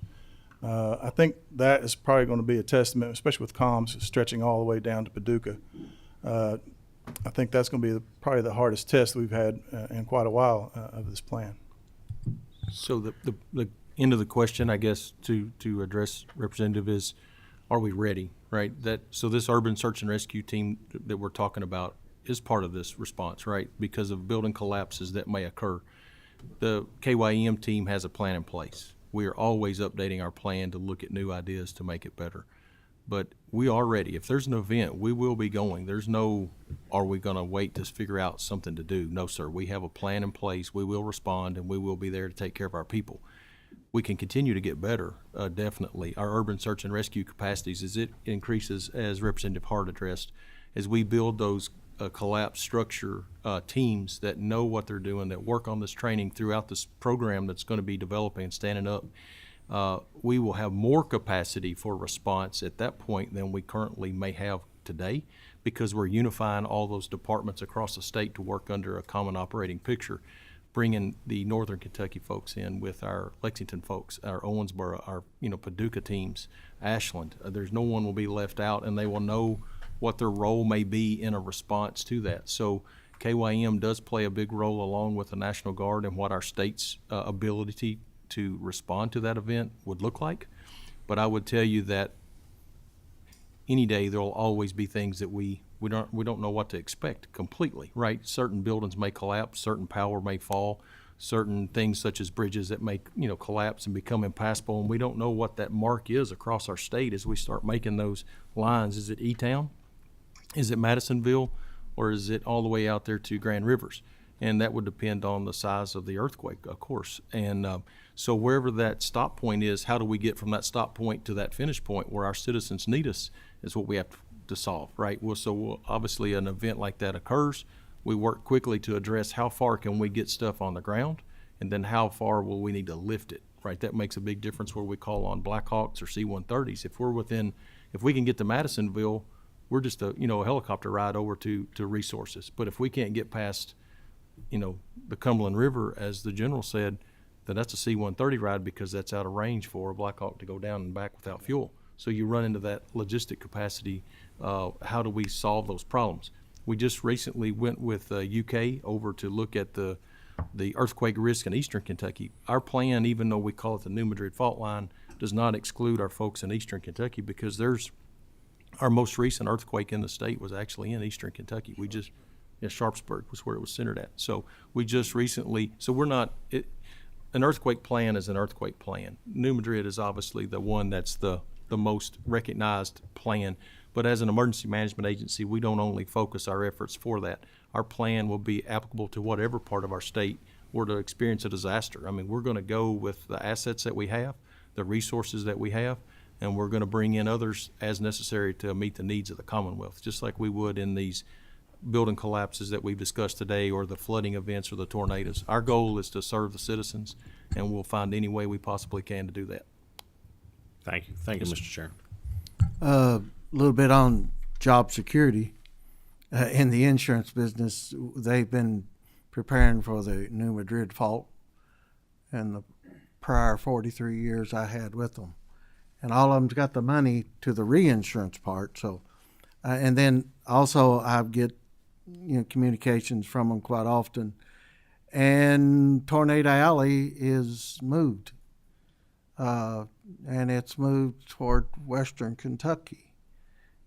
I think that is probably going to be a testament, especially with comms stretching all the way down to Paducah. I think that's going to be probably the hardest test we've had in quite a while of this plan. So the end of the question, I guess, to address Representative is, are we ready, right? So this urban search and rescue team that we're talking about is part of this response, right? Because of building collapses that may occur. The KYEM team has a plan in place. We are always updating our plan to look at new ideas to make it better. But we are ready. If there's an event, we will be going. There's no, are we going to wait to figure out something to do? No, sir. We have a plan in place. We will respond, and we will be there to take care of our people. We can continue to get better, definitely. Our urban search and rescue capacities, as it increases, as Representative Hart addressed, as we build those collapse structure teams that know what they're doing, that work on this training throughout this program that's going to be developing and standing up, we will have more capacity for response at that point than we currently may have today. because we're unifying all those departments across the state to work under a common operating picture, bringing the Northern Kentucky folks in with our Lexington folks, our Owensboro, our Paducah teams, Ashland. There's no one will be left out, and they will know what their role may be in a response to that. So KYM does play a big role along with the National Guard in what our state's ability to respond to that event would look like. But I would tell you that any day there will always be things that we don't know what to expect completely, right? Certain buildings may collapse, certain power may fall, certain things such as bridges that may collapse and become impassable, and we don't know what that mark is across our state as we start making those lines. Is it E-Town? Is it Madisonville? Or is it all the way out there to Grand Rivers? And that would depend on the size of the earthquake, of course. And so wherever that stop point is, how do we get from that stop point to that finish point where our citizens need us is what we have to solve, right? Well, so obviously an event like that occurs. We work quickly to address how far can we get stuff on the ground, and then how far will we need to lift it, right? That makes a big difference where we call on Blackhawks or C-130s. If we can get to Madisonville, we're just a helicopter ride over to resources. But if we can't get past, the Cumberland River, as the general said, then that's a C-130 ride because that's out of range for a Black Hawk to go down and back without fuel. So you run into that logistic capacity. How do we solve those problems? We just recently went with UK over to look at the earthquake risk in eastern Kentucky. Our plan, even though we call it the New Madrid Fault Line, does not exclude our folks in eastern Kentucky because our most recent earthquake in the state was actually in eastern Kentucky. Sharpsburg was where it was centered at. So we just recently, an earthquake plan is an earthquake plan. New Madrid is obviously the one that's the most recognized plan. But as an emergency management agency, we don't only focus our efforts for that. Our plan will be applicable to whatever part of our state were to experience a disaster. I mean, we're going to go with the assets that we have, the resources that we have, and we're going to bring in others as necessary to meet the needs of the Commonwealth, just like we would in these building collapses that we've discussed today or the flooding events or the tornadoes. Our goal is to serve the citizens, and we'll find any way we possibly can to do that. Thank you. Thank you, Mr. Chairman. A little bit on job security. In the insurance business, they've been preparing for the New Madrid fault in the prior 43 years I had with them. And all of them's got the money to the reinsurance part. So, and then also I get communications from them quite often. And Tornado Alley is moved, and it's moved toward western Kentucky.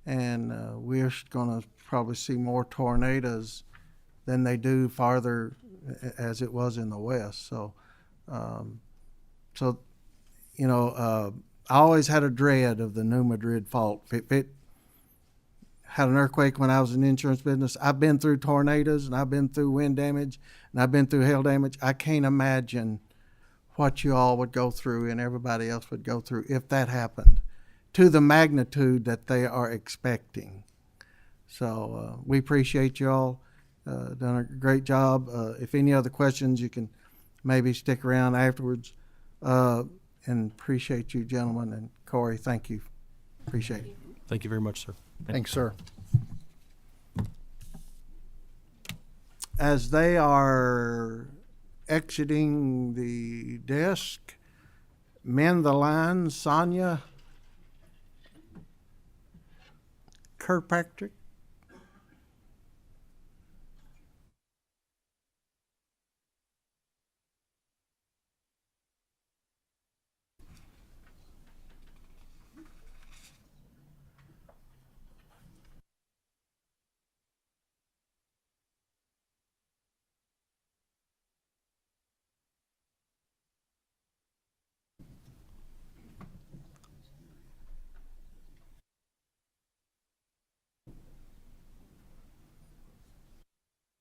And we're going to probably see more tornadoes than they do farther as it was in the west. So, I always had a dread of the New Madrid fault. If it had an earthquake when I was in the insurance business, I've been through tornadoes and I've been through wind damage and I've been through hail damage. I can't imagine what you all would go through and everybody else would go through if that happened to the magnitude that they are expecting. So we appreciate you all. Done a great job. If any other questions, you can maybe stick around afterwards. And appreciate you, gentlemen, and Corey, thank you. Appreciate it. Thank you very much, sir. Thanks, sir. As they are exiting the desk, mend the line, Sonia Kirkpatrick.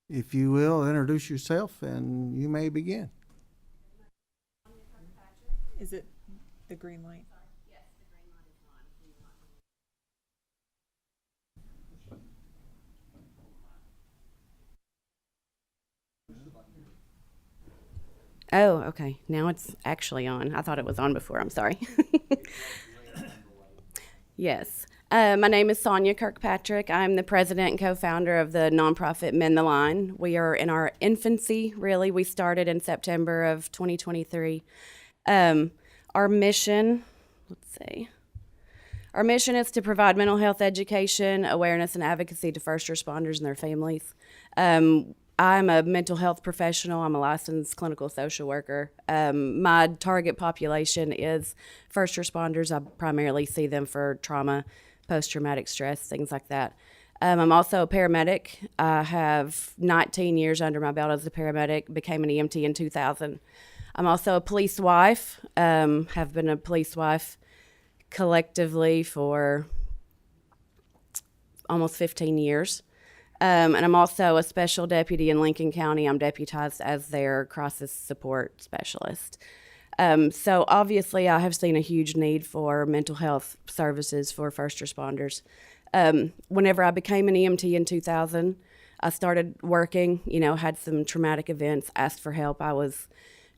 If you will, introduce yourself and you may begin. Is it the green light? Oh, okay. Now it's actually on. I thought it was on before. I'm sorry. Yes. My name is Sonia Kirkpatrick. I'm the president and co-founder of the nonprofit Mend the Line. We are in our infancy, really. We started in September of 2023. Our mission, our mission is to provide mental health education, awareness, and advocacy to first responders and their families. I'm a mental health professional. I'm a licensed clinical social worker. My target population is first responders. I primarily see them for trauma, post-traumatic stress, things like that. I'm also a paramedic. I have 19 years under my belt as a paramedic, became an EMT in 2000. I'm also a police wife, have been a police wife collectively for almost 15 years. And I'm also a special deputy in Lincoln County. I'm deputized as their crisis support specialist. So obviously I have seen a huge need for mental health services for first responders. Whenever I became an EMT in 2000, I started working, had some traumatic events, asked for help. I was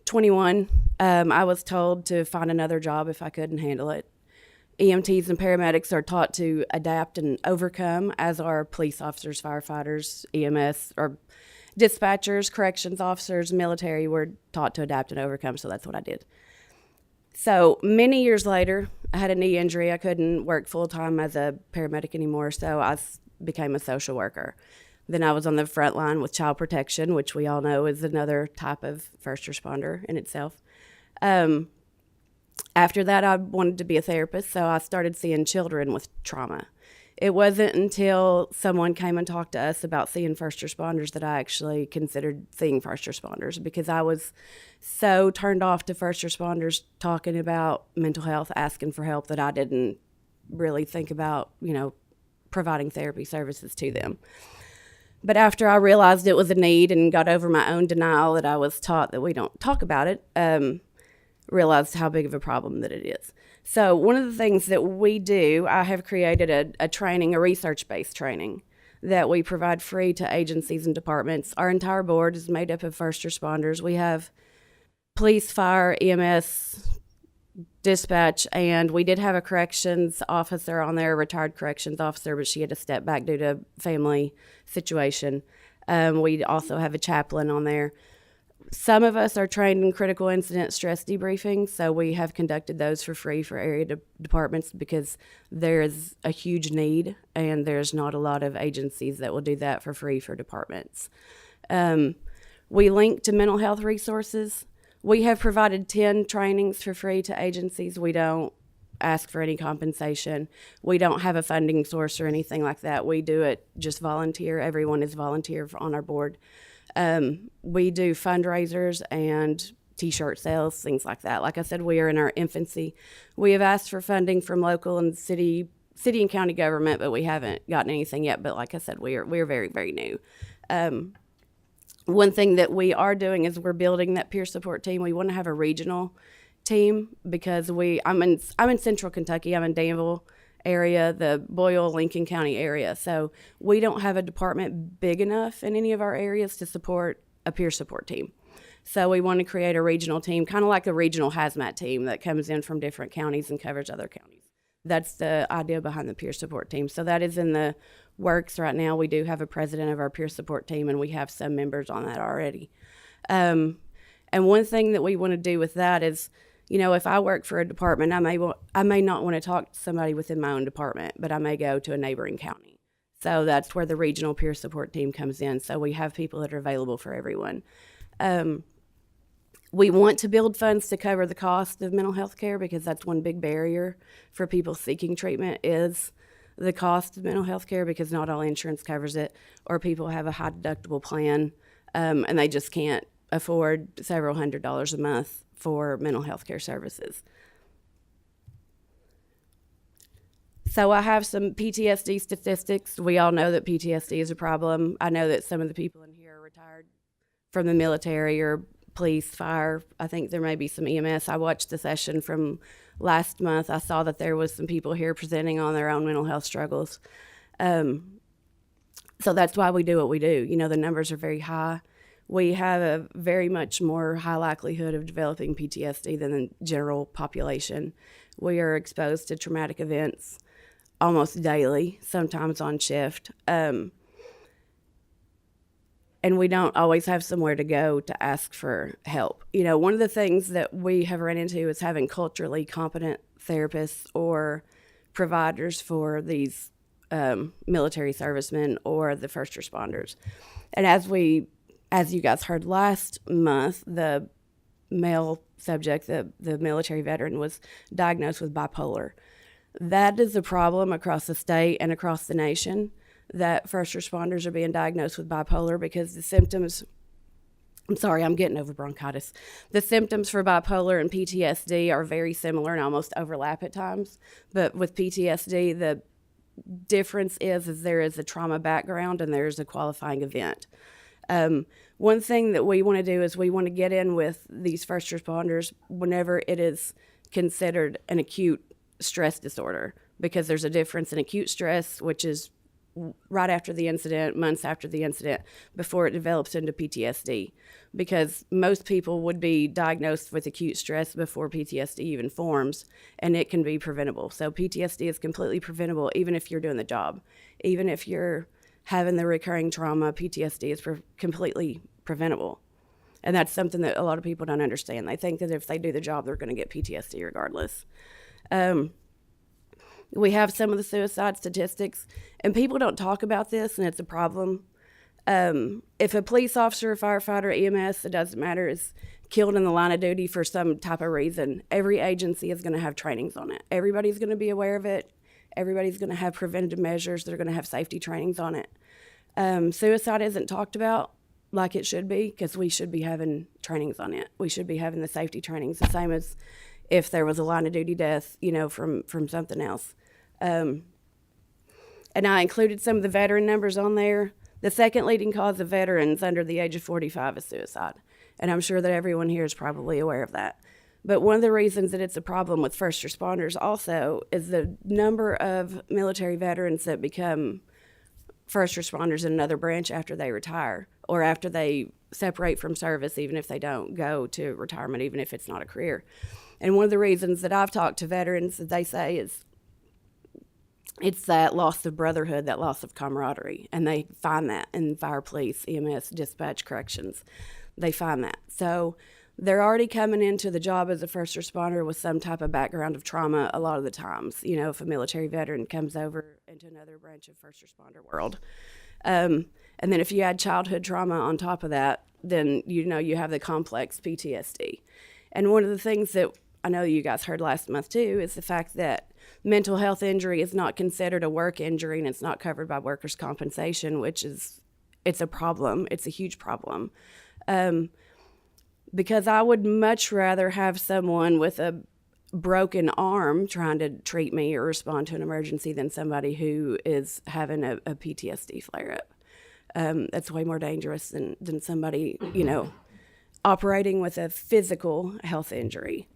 21. I was told to find another job if I couldn't handle it. EMTs and paramedics are taught to adapt and overcome, as are police officers, firefighters, EMS, or dispatchers, corrections officers, military. Were taught to adapt and overcome, so that's what I did. So many years later, I had a knee injury. I couldn't work full-time as a paramedic anymore, so I became a social worker. Then I was on the front line with child protection, which we all know is another type of first responder in itself. After that, I wanted to be a therapist, so I started seeing children with trauma. It wasn't until someone came and talked to us about seeing first responders that I actually considered seeing first responders, because I was so turned off to first responders talking about mental health, asking for help, that I didn't really think about, providing therapy services to them. But after I realized it was a need and got over my own denial that I was taught that we don't talk about it, realized how big of a problem that it is. So one of the things that we do, I have created a training, a research-based training that we provide free to agencies and departments. Our entire board is made up of first responders. We have police, fire, EMS, dispatch, and we did have a corrections officer on there, a retired corrections officer, but she had to step back due to family situation. We also have a chaplain on there. Some of us are trained in critical incident stress debriefing, so we have conducted those for free for area departments, because there is a huge need and there's not a lot of agencies that will do that for free for departments. We link to mental health resources. We have provided 10 trainings for free to agencies. We don't ask for any compensation. We don't have a funding source or anything like that. We do it just volunteer. Everyone is volunteer on our board. We do fundraisers and t-shirt sales, things like that. Like I said, we are in our infancy. We have asked for funding from local and city and county government, but we haven't gotten anything yet. But like I said, we're very, very new. One thing that we are doing is we're building that peer support team. We want to have a regional team, because I'm in Central Kentucky. I'm in Danville area, the Boyle, Lincoln County area. So we don't have a department big enough in any of our areas to support a peer support team. So we want to create a regional team, kind of like a regional hazmat team that comes in from different counties and covers other counties. That's the idea behind the peer support team. So that is in the works right now. We do have a president of our peer support team, and we have some members on that already. And one thing that we want to do with that is, if I work for a department, I may not want to talk to somebody within my own department, but I may go to a neighboring county. So that's where the regional peer support team comes in. So we have people that are available for everyone. We want to build funds to cover the cost of mental health care, because that's one big barrier for people seeking treatment is the cost of mental health care, because not all insurance covers it, or people have a high deductible plan, and they just can't afford several $100s a month for mental health care services. So I have some PTSD statistics. We all know that PTSD is a problem. I know that some of the people in here are retired from the military or police, fire. I think there may be some EMS. I watched the session from last month. I saw that there was some people here presenting on their own mental health struggles. So that's why we do what we do. The numbers are very high. We have a very much more high likelihood of developing PTSD than the general population. We are exposed to traumatic events almost daily, sometimes on shift. And we don't always have somewhere to go to ask for help. You know, one of the things that we have run into is having culturally competent therapists or providers for these military servicemen or the first responders. And as you guys heard last month, the male subject, the military veteran, was diagnosed with bipolar. That is a problem across the state and across the nation, that first responders are being diagnosed with bipolar because the symptoms, I'm sorry, I'm getting over bronchitis. The symptoms for bipolar and PTSD are very similar and almost overlap at times. But with PTSD, the difference is there is a trauma background and there's a qualifying event. One thing that we want to do is we want to get in with these first responders whenever it is considered an acute stress disorder, because there's a difference in acute stress, which is right after the incident, months after the incident, before it develops into PTSD. Because most people would be diagnosed with acute stress before PTSD even forms, and it can be preventable. So PTSD is completely preventable even if you're doing the job. Even if you're having the recurring trauma, PTSD is completely preventable. And that's something that a lot of people don't understand. They think that if they do the job, they're going to get PTSD regardless. We have some of the suicide statistics, and people don't talk about this, and it's a problem. If a police officer, firefighter, EMS, it doesn't matter, is killed in the line of duty for some type of reason, every agency is going to have trainings on it. Everybody's going to be aware of it. Everybody's going to have preventative measures. They're going to have safety trainings on it. Suicide isn't talked about like it should be, because we should be having trainings on it. We should be having the safety trainings, the same as if there was a line of duty death, you know, from something else. And I included some of the veteran numbers on there. The second leading cause of veterans under the age of 45 is suicide. And I'm sure that everyone here is probably aware of that. But one of the reasons that it's a problem with first responders also is the number of military veterans that become first responders in another branch after they retire, or after they separate from service, even if they don't go to retirement, even if it's not a career. And one of the reasons that I've talked to veterans that they say is it's that loss of brotherhood, that loss of camaraderie. And they find that in fire, police, EMS, dispatch, corrections. They find that. So they're already coming into the job as a first responder with some type of background of trauma a lot of the times. You know, if a military veteran comes over into another branch of first responder world. And then if you add childhood trauma on top of that, then, you know, you have the complex PTSD. And one of the things that I know you guys heard last month too is the fact that mental health injury is not considered a work injury and it's not covered by workers' compensation, it's a problem. It's a huge problem. Because I would much rather have someone with a broken arm trying to treat me or respond to an emergency than somebody who is having a PTSD flare-up. That's way more dangerous than somebody, you know, operating with a physical health injury.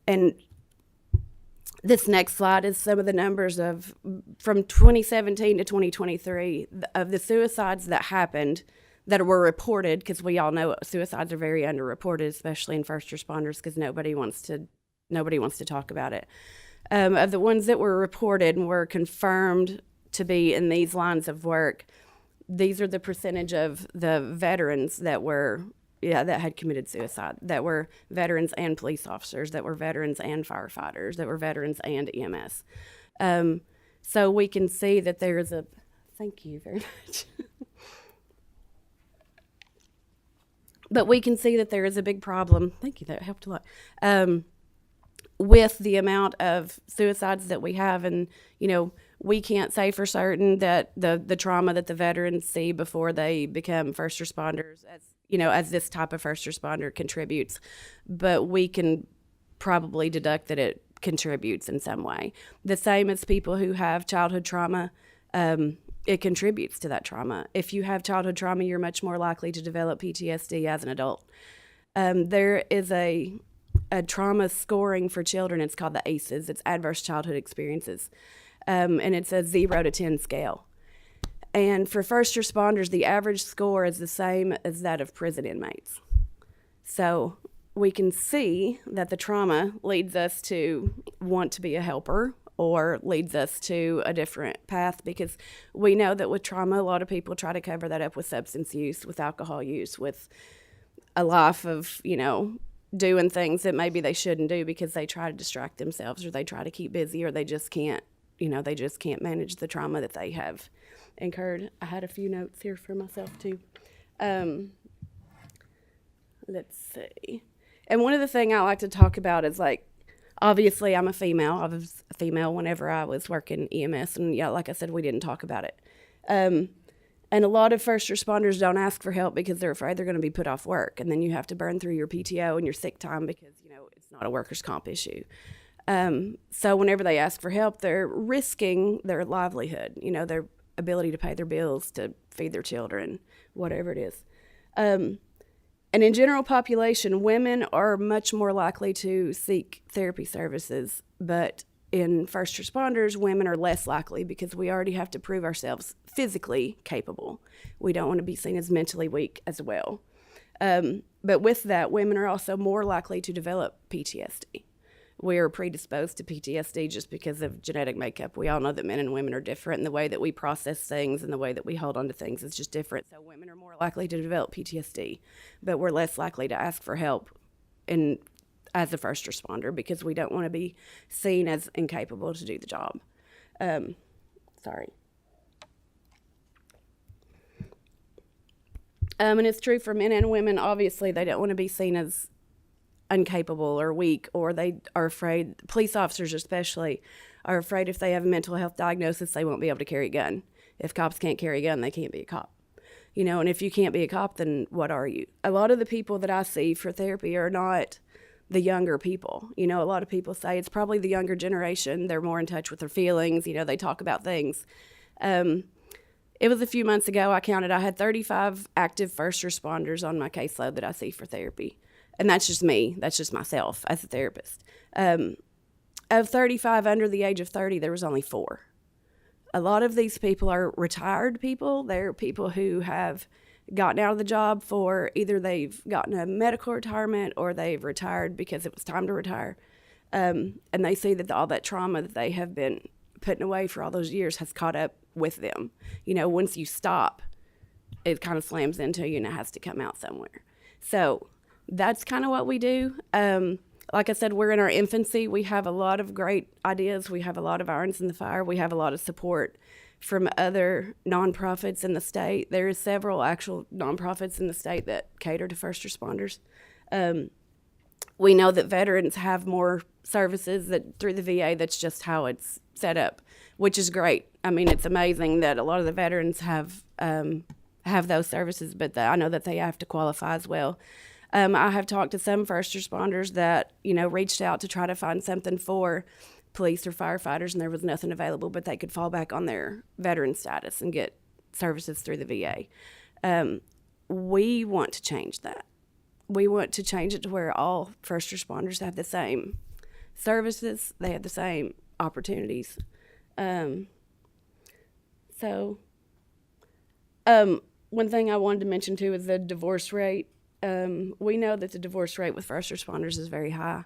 And this next slide is some of the numbers from 2017 to 2023 of the suicides that happened that were reported, because we all know suicides are very underreported, especially in first responders, because nobody wants to talk about it. Of the ones that were reported and were confirmed to be in these lines of work, these are the percentage of the veterans that had committed suicide, that were veterans and police officers, that were veterans and firefighters, that were veterans and EMS. So we can see that there is thank you very much. But we can see that there is a big problem. Thank you, that helped a lot. With the amount of suicides that we have, and, you know, we can't say for certain that the trauma that the veterans see before they become first responders, as this type of first responder contributes, but we can probably deduct that it contributes in some way. The same as people who have childhood trauma, it contributes to that trauma. If you have childhood trauma, you're much more likely to develop PTSD as an adult. There is a trauma scoring for children. It's called the ACEs. It's Adverse Childhood Experiences. And it's a 0 to 10 scale. And for first responders, the average score is the same as that of prison inmates. So we can see that the trauma leads us to want to be a helper, or leads us to a different path, because we know that with trauma, a lot of people try to cover that up with substance use, with alcohol use, with a life of, doing things that maybe they shouldn't do because they try to distract themselves, or they try to keep busy, or they just can't, they just can't manage the trauma that they have incurred. I had a few notes here for myself too. Let's see. And one of the things I like to talk about is, like, obviously I'm a female. I was a female whenever I was working EMS, and yeah, like I said, we didn't talk about it. And a lot of first responders don't ask for help because they're afraid they're going to be put off work, and then you have to burn through your PTO and your sick time because, it's not a workers' comp issue. So whenever they ask for help, they're risking their livelihood, their ability to pay their bills, to feed their children, whatever it is. And in general population, women are much more likely to seek therapy services, but in first responders, women are less likely because we already have to prove ourselves physically capable. We don't want to be seen as mentally weak as well. But with that, women are also more likely to develop PTSD. We are predisposed to PTSD just because of genetic makeup. We all know that men and women are different, and the way that we process things and the way that we hold on to things is just different. So women are more likely to develop PTSD, but we're less likely to ask for help as a first responder because we don't want to be seen as incapable to do the job. Sorry. And it's true for men and women. Obviously, they don't want to be seen as incapable or weak, or they are afraid, police officers especially, are afraid if they have a mental health diagnosis, they won't be able to carry a gun. If cops can't carry a gun, they can't be a cop. And if you can't be a cop, then what are you? A lot of the people that I see for therapy are not the younger people. A lot of people say it's probably the younger generation. They're more in touch with their feelings. They talk about things. It was a few months ago, I counted, I had 35 active first responders on my caseload that I see for therapy. And that's just me. That's just myself as a therapist. Of 35 under the age of 30, there was only 4. A lot of these people are retired people. They're people who have gotten out of the job for either they've gotten a medical retirement or they've retired because it was time to retire. And they see that all that trauma that they have been putting away for all those years has caught up with them. Once you stop, it kind of slams into you and it has to come out somewhere. So that's kind of what we do. Like I said, we're in our infancy. We have a lot of great ideas. We have a lot of irons in the fire. We have a lot of support from other nonprofits in the state. There is several actual nonprofits in the state that cater to first responders. We know that veterans have more services through the VA. That's just how it's set up, which is great. I mean, it's amazing that a lot of the veterans have those services, but I know that they have to qualify as well. I have talked to some first responders that, reached out to try to find something for police or firefighters, and there was nothing available, but they could fall back on their veteran status and get services through the VA. We want to change that. We want to change it to where all first responders have the same services, they have the same opportunities. One thing I wanted to mention too is the divorce rate. We know that the divorce rate with first responders is very high.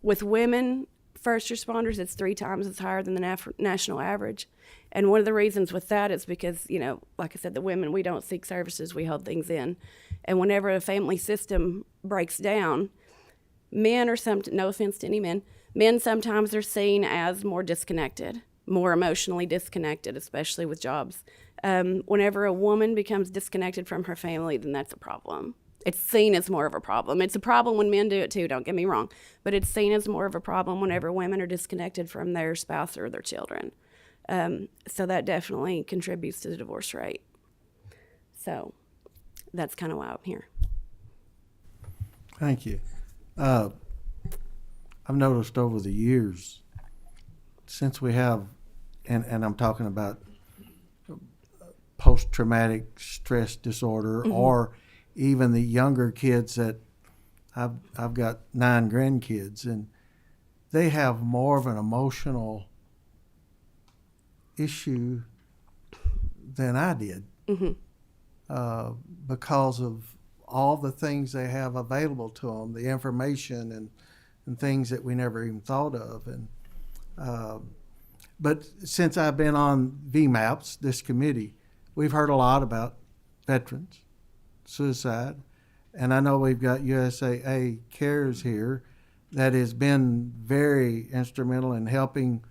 With women first responders, it's 3 times as higher than the national average. And one of the reasons with that is because, like I said, the women, we don't seek services, we hold things in. And whenever a family system breaks down, men are no offense to any men sometimes are seen as more disconnected, more emotionally disconnected, especially with jobs. Whenever a woman becomes disconnected from her family, then that's a problem. It's seen as more of a problem. It's a problem when men do it too, don't get me wrong, but it's seen as more of a problem whenever women are disconnected from their spouse or their children. So that definitely contributes to the divorce rate. So that's kind of why I'm here. Thank you. I've noticed over the years, since we have, and I'm talking about post-traumatic stress disorder, mm-hmm. or even the younger kids that I've got 9 grandkids, and they have more of an emotional issue than I did, mm-hmm. Because of all the things they have available to them, the information and things that we never even thought of. And But since I've been on VMAPS, this committee, we've heard a lot about veterans, suicide, and I know we've got USAA Cares here that has been very instrumental in helping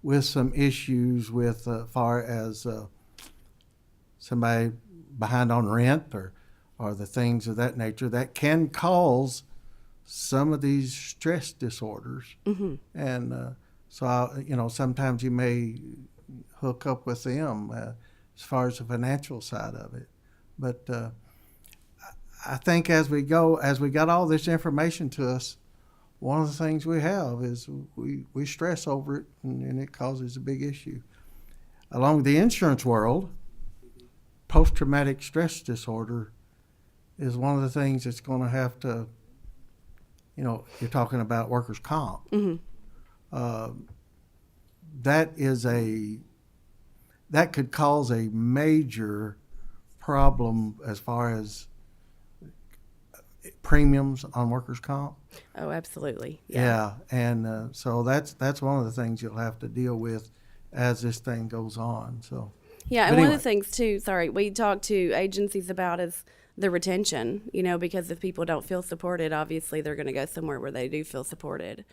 with some issues with far as somebody behind on rent or the things of that nature that can cause some of these stress disorders. Mm-hmm. And so, sometimes you may hook up with them as far as the financial side of it. But I think as we got all this information to us, one of the things we have is we stress over it, and it causes a big issue. Along with the insurance world, post-traumatic stress disorder is one of the things that's going to have to, you're talking about workers' comp. Mm-hmm. That could cause a major problem as far as premiums on workers' comp. Oh, absolutely. Yeah, and so that's one of the things you'll have to deal with as this thing goes on. So yeah, and but one anyway. of the things too, we talk to agencies about is the retention, because if people don't feel supported, obviously they're going to go somewhere where they do feel supported.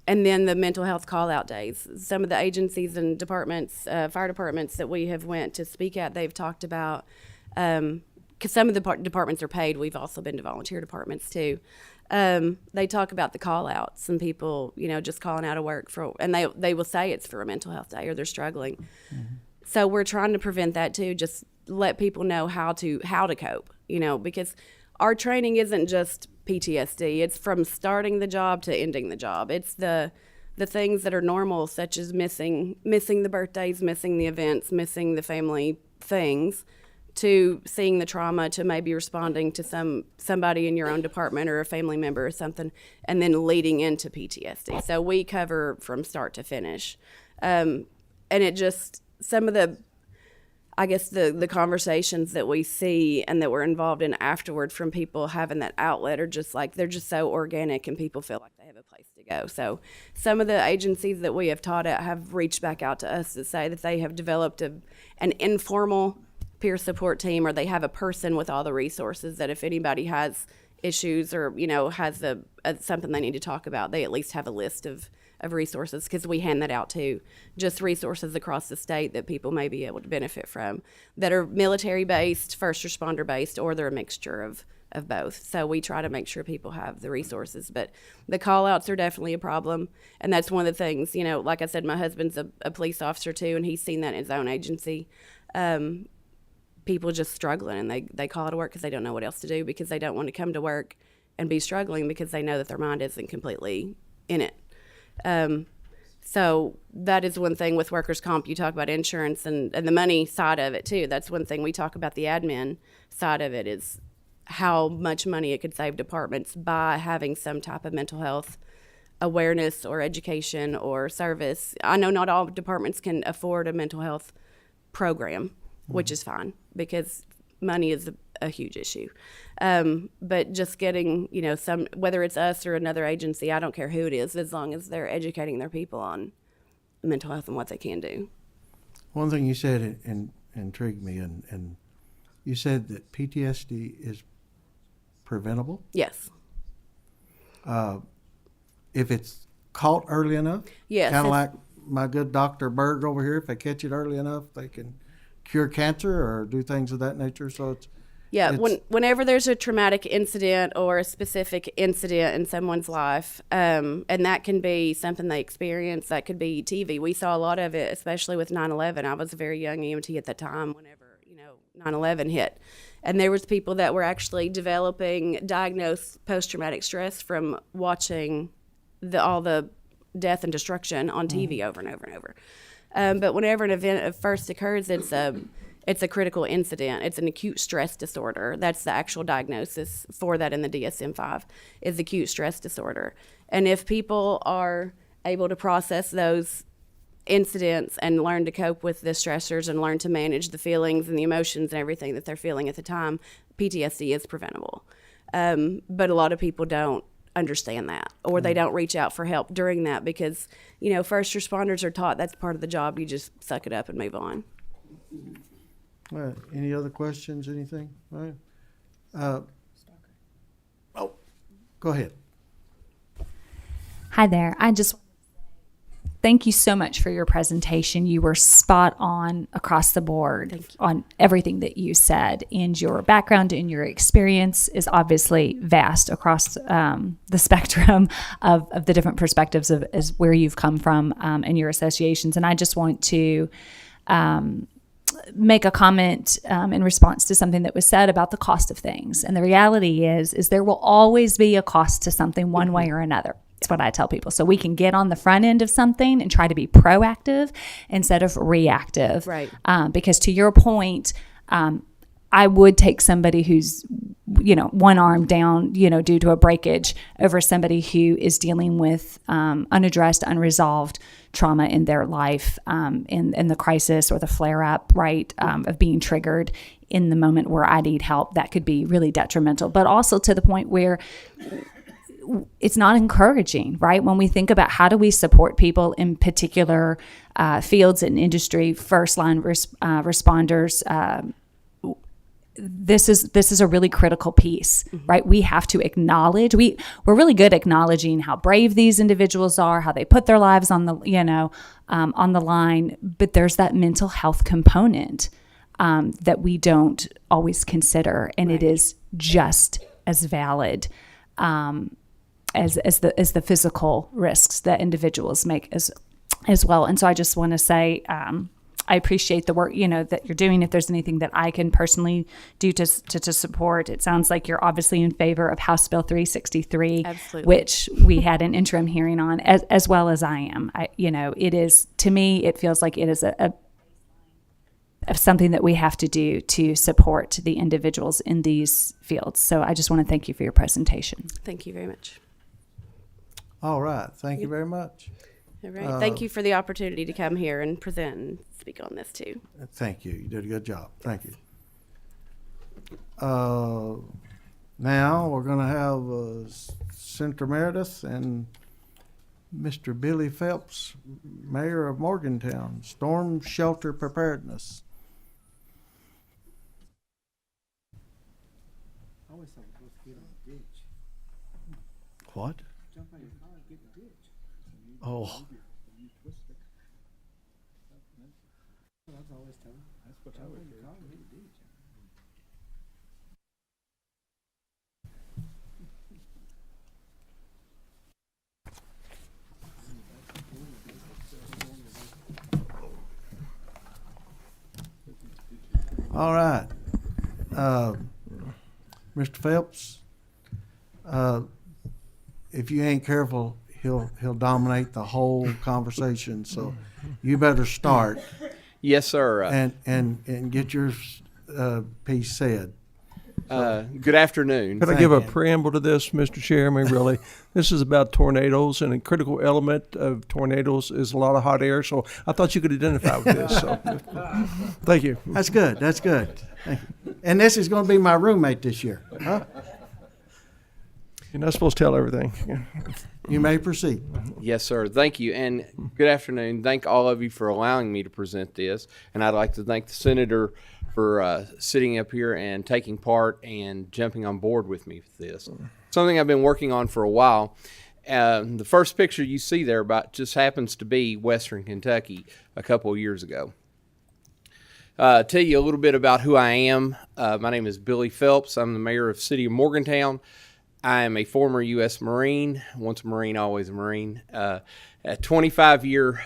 And then the mental health call-out days. Some of the agencies and departments, fire departments that we have went to speak at, they've talked about, because some of the departments are paid. We've also been to volunteer departments too. They talk about the call-outs and people, just calling out of work and they will say it's for a mental health day or they're struggling. Mm-hmm. So we're trying to prevent that too. Just let people know how to cope, because our training isn't just PTSD. It's from starting the job to ending the job. It's the things that are normal, such as missing the birthdays, missing the events, missing the family things, to seeing the trauma, to maybe responding to somebody in your own department or a family member or something, and then leading into PTSD. So we cover from start to finish. And it just, some of the, I guess the conversations that we see and that we're involved in afterward from people having that outlet are just like, they're just so organic and people feel like they have a place to go. So some of the agencies that we have taught at have reached back out to us to say that they have developed an informal peer support team, or they have a person with all the resources that if anybody has issues or, has something they need to talk about, they at least have a list of resources, because we hand that out too. Just resources across the state that people may be able to benefit from that are military based, first responder based, or they're a mixture of both. So we try to make sure people have the resources, but the call outs are definitely a problem. And that's one of the things, like I said, my husband's a police officer too, and he's seen that in his own agency. People just struggling, and they call out of work because they don't know what else to do, because they don't want to come to work and be struggling because they know that their mind isn't completely in it. So that is one thing with workers' comp. You talk about insurance and the money side of it too. That's one thing we talk about. The admin side of it is how much money it could save departments by having some type of mental health awareness or education or service. I know not all departments can afford a mental health program, which is fine, because money is a huge issue. But just getting, whether it's us or another agency, I don't care who it is, as long as they're educating their people on mental health and what they can do. One thing you said intrigued me, and you said that PTSD is preventable? Yes. If it's caught early enough? Yes. Kind of like my good Dr. Berg over here, if they catch it early enough, they can cure cancer or do things of that nature. So whenever there's a traumatic incident or a specific incident in someone's life, and that can be something they experience, that could be TV. We saw a lot of it, especially with 9/11. I was a very young EMT at the time whenever 9/11 hit. And there was people that were actually diagnosed post-traumatic stress from watching all the death and destruction on TV over and over and over. But whenever an event first occurs, it's a critical incident. It's an acute stress disorder. That's the actual diagnosis for that in the DSM-5, is acute stress disorder. And if people are able to process those incidents and learn to cope with the stressors and learn to manage the feelings and the emotions and everything that they're feeling at the time, PTSD is preventable. But a lot of people don't understand that, or they don't reach out for help during that because, you know, first responders are taught that's part of the job. You just suck it up and move on. All right, any other questions, anything? All right. Go ahead. Hi there. I just thank you so much for your presentation. You were spot on across the board on everything that you said, and your background and your experience is obviously vast across the spectrum of the different perspectives of as where you've come from and your associations. And I just want to make a comment in response to something that was said about the cost of things. And the reality is there will always be a cost to something one way or another. That's what I tell people. So we can get on the front end of something and try to be proactive instead of reactive. Right. Because to your point, I would take somebody who's, you know, one arm down, you know, due to a breakage over somebody who is dealing with unaddressed, unresolved trauma in their life, in the crisis or the flare up, right, of being triggered in the moment where I need help. That could be really detrimental, but also to the point where it's not encouraging, right? When we think about how do we support people in particular fields and industry, first line responders, this is a really critical piece, right? We have to acknowledge, we're really good at acknowledging how brave these individuals are, how they put their lives on the, you know, on the line, but there's that mental health component that we don't always consider, and it is just as valid as the physical risks that individuals make as well. And so I just want to say, I appreciate the work, you know, that you're doing. If there's anything that I can personally do to support, it sounds like you're obviously in favor of House Bill 363, Absolutely. which we had an interim hearing on, as well as I am. You know, it is, to me, it feels like it is of something that we have to do to support the individuals in these fields. So I just want to thank you for your presentation. Thank you very much. All right, thank you very much. All right. Thank you for the opportunity to come here and present and speak on this too. Thank you. You did a good job. Thank you. Now we're going to have Senator Meredith and Mr. Billy Phelps, Mayor of Morgantown, Storm Shelter Preparedness. What? Oh. All right. Mr. Phelps, if you ain't careful, he'll dominate the whole conversation. So you better start. Yes, sir. And get your piece said. Good afternoon. Could I give a preamble to this, Mr. Chairman? Really, this is about tornadoes, and a critical element of tornadoes is a lot of hot air. So I thought you could identify with this. So, thank you. That's good. That's good. Thank you. And this is going to be my roommate this year, huh? You're not supposed to tell everything. You may proceed. Yes, sir. Thank you, and good afternoon. Thank all of you for allowing me to present this, and I'd like to thank the senator for sitting up here and taking part and jumping on board with me with this. Something I've been working on for a while. The first picture you see there about just happens to be Western Kentucky a couple of years ago. Tell you a little bit about who I am. My name is Billy Phelps. I'm the mayor of the city of Morgantown. I am a former U.S. Marine, once a Marine, always a Marine, a 25-year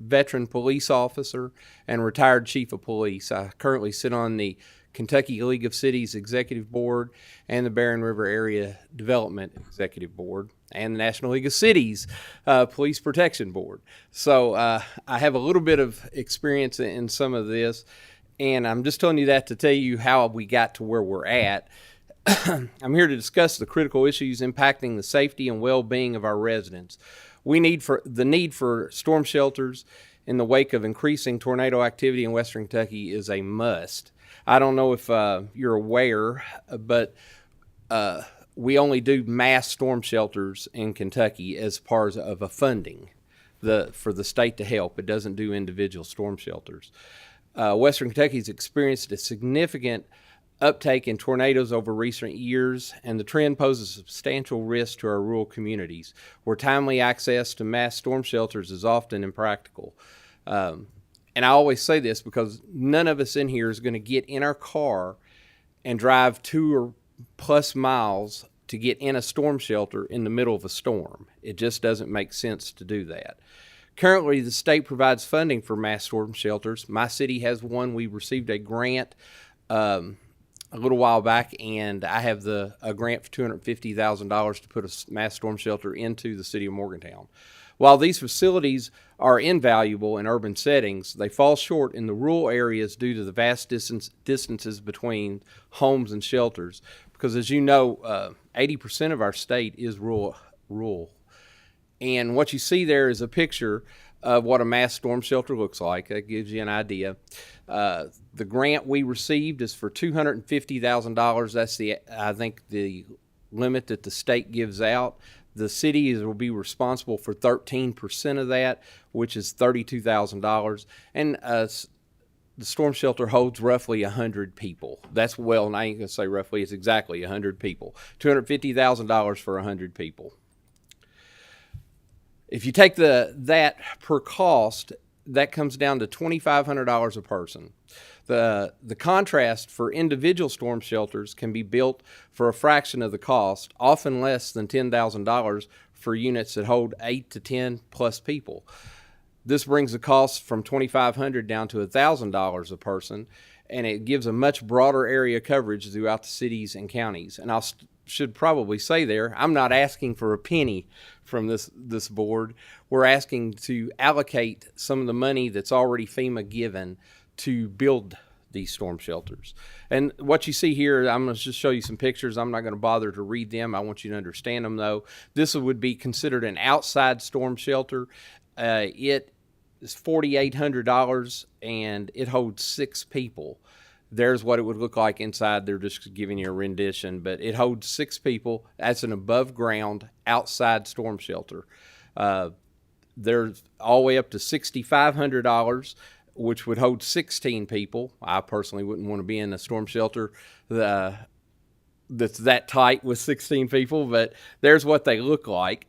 veteran police officer and retired chief of police. I currently sit on the Kentucky League of Cities Executive Board and the Barron River Area Development Executive Board and the National League of Cities Police Protection Board. So I have a little bit of experience in some of this, and I'm just telling you that to tell you how we got to where we're at. I'm here to discuss the critical issues impacting the safety and well-being of our residents. The need for storm shelters in the wake of increasing tornado activity in Western Kentucky is a must. I don't know if you're aware, but we only do mass storm shelters in Kentucky as part of a funding for the state to help. It doesn't do individual storm shelters. Western Kentucky's experienced a significant uptake in tornadoes over recent years, and the trend poses substantial risk to our rural communities, where timely access to mass storm shelters is often impractical. And I always say this because none of us in here is going to get in our car and drive 2 or plus miles to get in a storm shelter in the middle of a storm. It just doesn't make sense to do that. Currently, the state provides funding for mass storm shelters. My city has one. We received a grant a little while back, and I have a grant for $250,000 to put a mass storm shelter into the city of Morgantown. While these facilities are invaluable in urban settings, they fall short in the rural areas due to the vast distances between homes and shelters. Because as you know, 80% of our state is rural. And what you see there is a picture of what a mass storm shelter looks like. That gives you an idea. The grant we received is for $250,000. That's I think the limit that the state gives out. The city will be responsible for 13% of that, which is $32,000. And the storm shelter holds roughly 100 people. That's well, and I ain't gonna say roughly, it's exactly 100 people. $250,000 for 100 people. If you take that per cost, that comes down to $2,500 a person. The contrast for individual storm shelters can be built for a fraction of the cost, often less than $10,000 for units that hold 8 to 10 plus people. This brings the cost from $2,500 down to $1,000 a person, and it gives a much broader area coverage throughout the cities and counties. And I should probably say there, I'm not asking for a penny from this board. We're asking to allocate some of the money that's already FEMA given to build these storm shelters. And what you see here, I'm going to just show you some pictures. I'm not going to bother to read them. I want you to understand them, though. This would be considered an outside storm shelter. It is $4,800, and it holds 6 people. There's what it would look like inside. They're just giving you a rendition, but it holds 6 people. That's an above-ground outside storm shelter. There's all the way up to $6,500, which would hold 16 people. I personally wouldn't want to be in a storm shelter that's that tight with 16 people, but there's what they look like.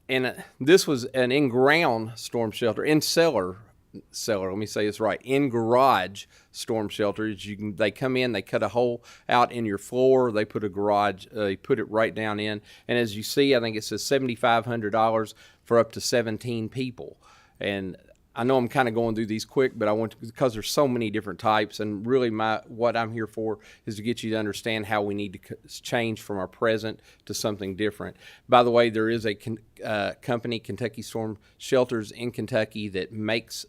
And this was an in-ground storm shelter, let me say this right, in garage storm shelters. They come in, they cut a hole out in your floor, they put a garage, they put it right down in, and as you see, I think it says $7,500 for up to 17 people. And I know I'm kind of going through these quick, but because there's so many different types, and really what I'm here for is to get you to understand how we need to change from our present to something different. By the way, there is a company, Kentucky Storm Shelters in Kentucky, that makes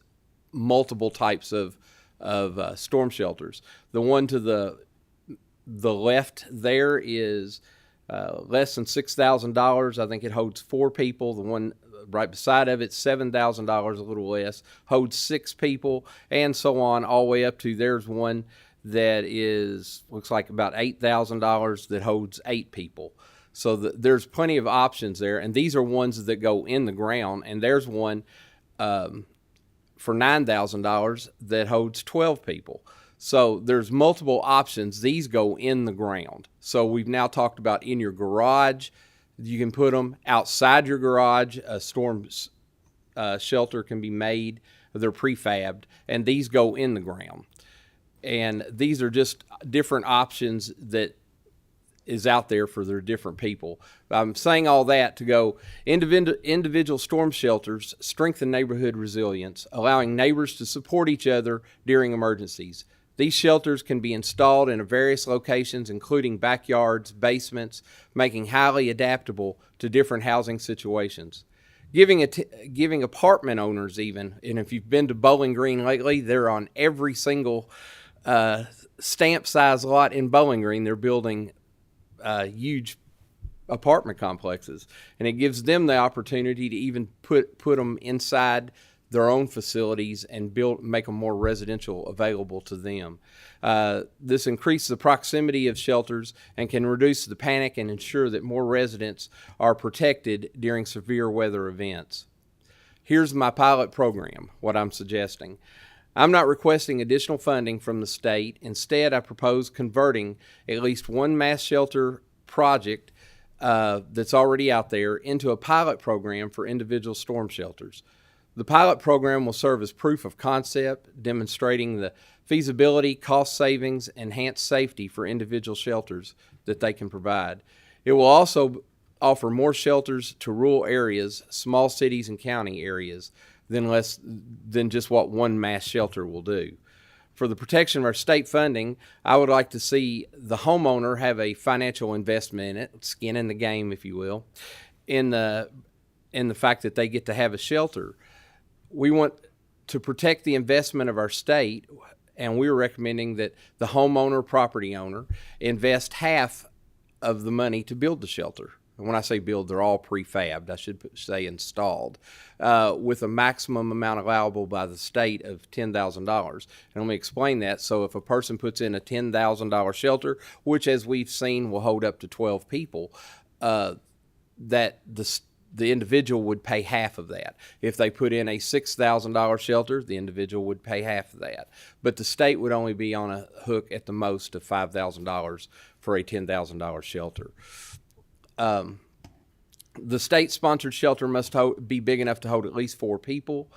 multiple types of storm shelters. The one to the left there is less than $6,000. I think it holds 4 people. The one right beside of it, $7,000, a little less, holds 6 people, and so on, all the way up to there's one that looks like about $8,000 that holds 8 people. So there's plenty of options there, and these are ones that go in the ground, and there's one for $9,000 that holds 12 people. So there's multiple options. These go in the ground. So we've now talked about in your garage. You can put them outside your garage. A storm shelter can be made. They're prefabbed, and these go in the ground. And these are just different options that is out there for their different people. I'm saying all that to go, individual storm shelters strengthen neighborhood resilience, allowing neighbors to support each other during emergencies. These shelters can be installed in various locations, including backyards, basements, making highly adaptable to different housing situations. Giving apartment owners even, and if you've been to Bowling Green lately, they're on every single stamp size lot in Bowling Green. They're building huge apartment complexes, and it gives them the opportunity to even put them inside their own facilities and make them more residential available to them. This increases the proximity of shelters and can reduce the panic and ensure that more residents are protected during severe weather events. Here's my pilot program, what I'm suggesting. I'm not requesting additional funding from the state. Instead, I propose converting at least one mass shelter project that's already out there into a pilot program for individual storm shelters. The pilot program will serve as proof of concept, demonstrating the feasibility, cost savings, enhanced safety for individual shelters that they can provide. It will also offer more shelters to rural areas, small cities and county areas than just what one mass shelter will do. For the protection of our state funding, I would like to see the homeowner have a financial investment in it, skin in the game, if you will, in the fact that they get to have a shelter. We want to protect the investment of our state, and we're recommending that the homeowner, property owner, invest half of the money to build the shelter. And when I say build, they're all prefabbed. I should say installed, with a maximum amount allowable by the state of $10,000. And let me explain that. So if a person puts in a $10,000 shelter, which as we've seen will hold up to 12 people, that the individual would pay half of that. If they put in a $6,000 shelter, the individual would pay half of that. But the state would only be on a hook at the most of $5,000 for a $10,000 shelter. The state-sponsored shelter must be big enough to hold at least 4 people.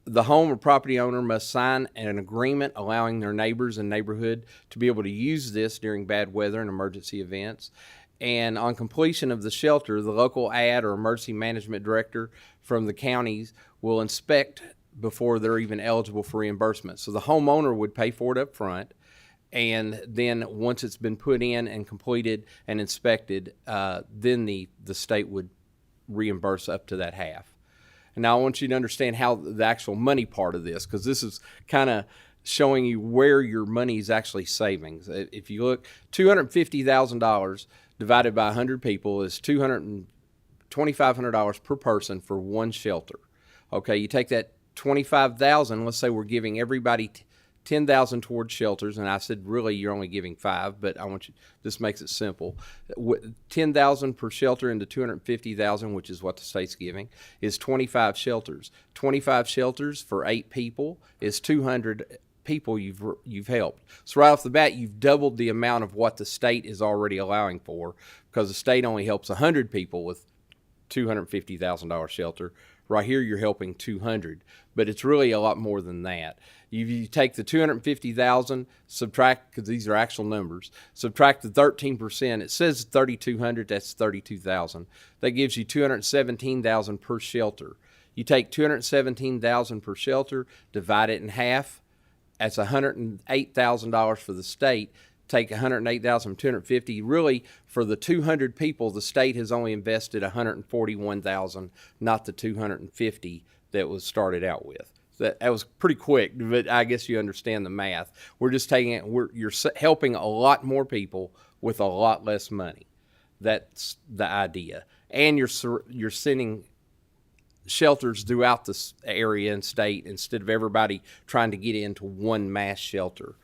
The home or property owner must sign an agreement allowing their neighbors and neighborhood to be able to use this during bad weather and emergency events. And on completion of the shelter, the local ad or emergency management director from the counties will inspect before they're even eligible for reimbursement. So the homeowner would pay for it up front. And then once it's been put in and completed and inspected, then the state would reimburse up to that half. And now I want you to understand how the actual money part of this, because this is kind of showing you where your money is actually savings. If you look, $250,000 divided by 100 people is $2,500 per person for one shelter. Okay, you take that $25,000, let's say we're giving everybody $10,000 towards shelters, and I said really you're only giving 5, but I want you. This makes it simple. $10,000 per shelter into $250,000, which is what the state's giving, is 25 shelters. 25 shelters for 8 people is 200 people you've helped. So right off the bat, you've doubled the amount of what the state is already allowing for, because the state only helps 100 people with $250,000 shelter. Right here, you're helping 200, but it's really a lot more than that. You take the $250,000, subtract, because these are actual numbers, subtract the 13%. It says 3,200. That's 32,000. That gives you 217,000 per shelter. You take 217,000 per shelter, divide it in half. That's $108,000 for the state. Take 108,000, 250. Really, for the 200 people, the state has only invested 141,000, not the 250 that was started out with. That was pretty quick, but I guess you understand the math. We're just taking it. You're helping a lot more people with a lot less money. That's the idea, and you're sending shelters throughout this area and state instead of everybody trying to get into one mass shelter.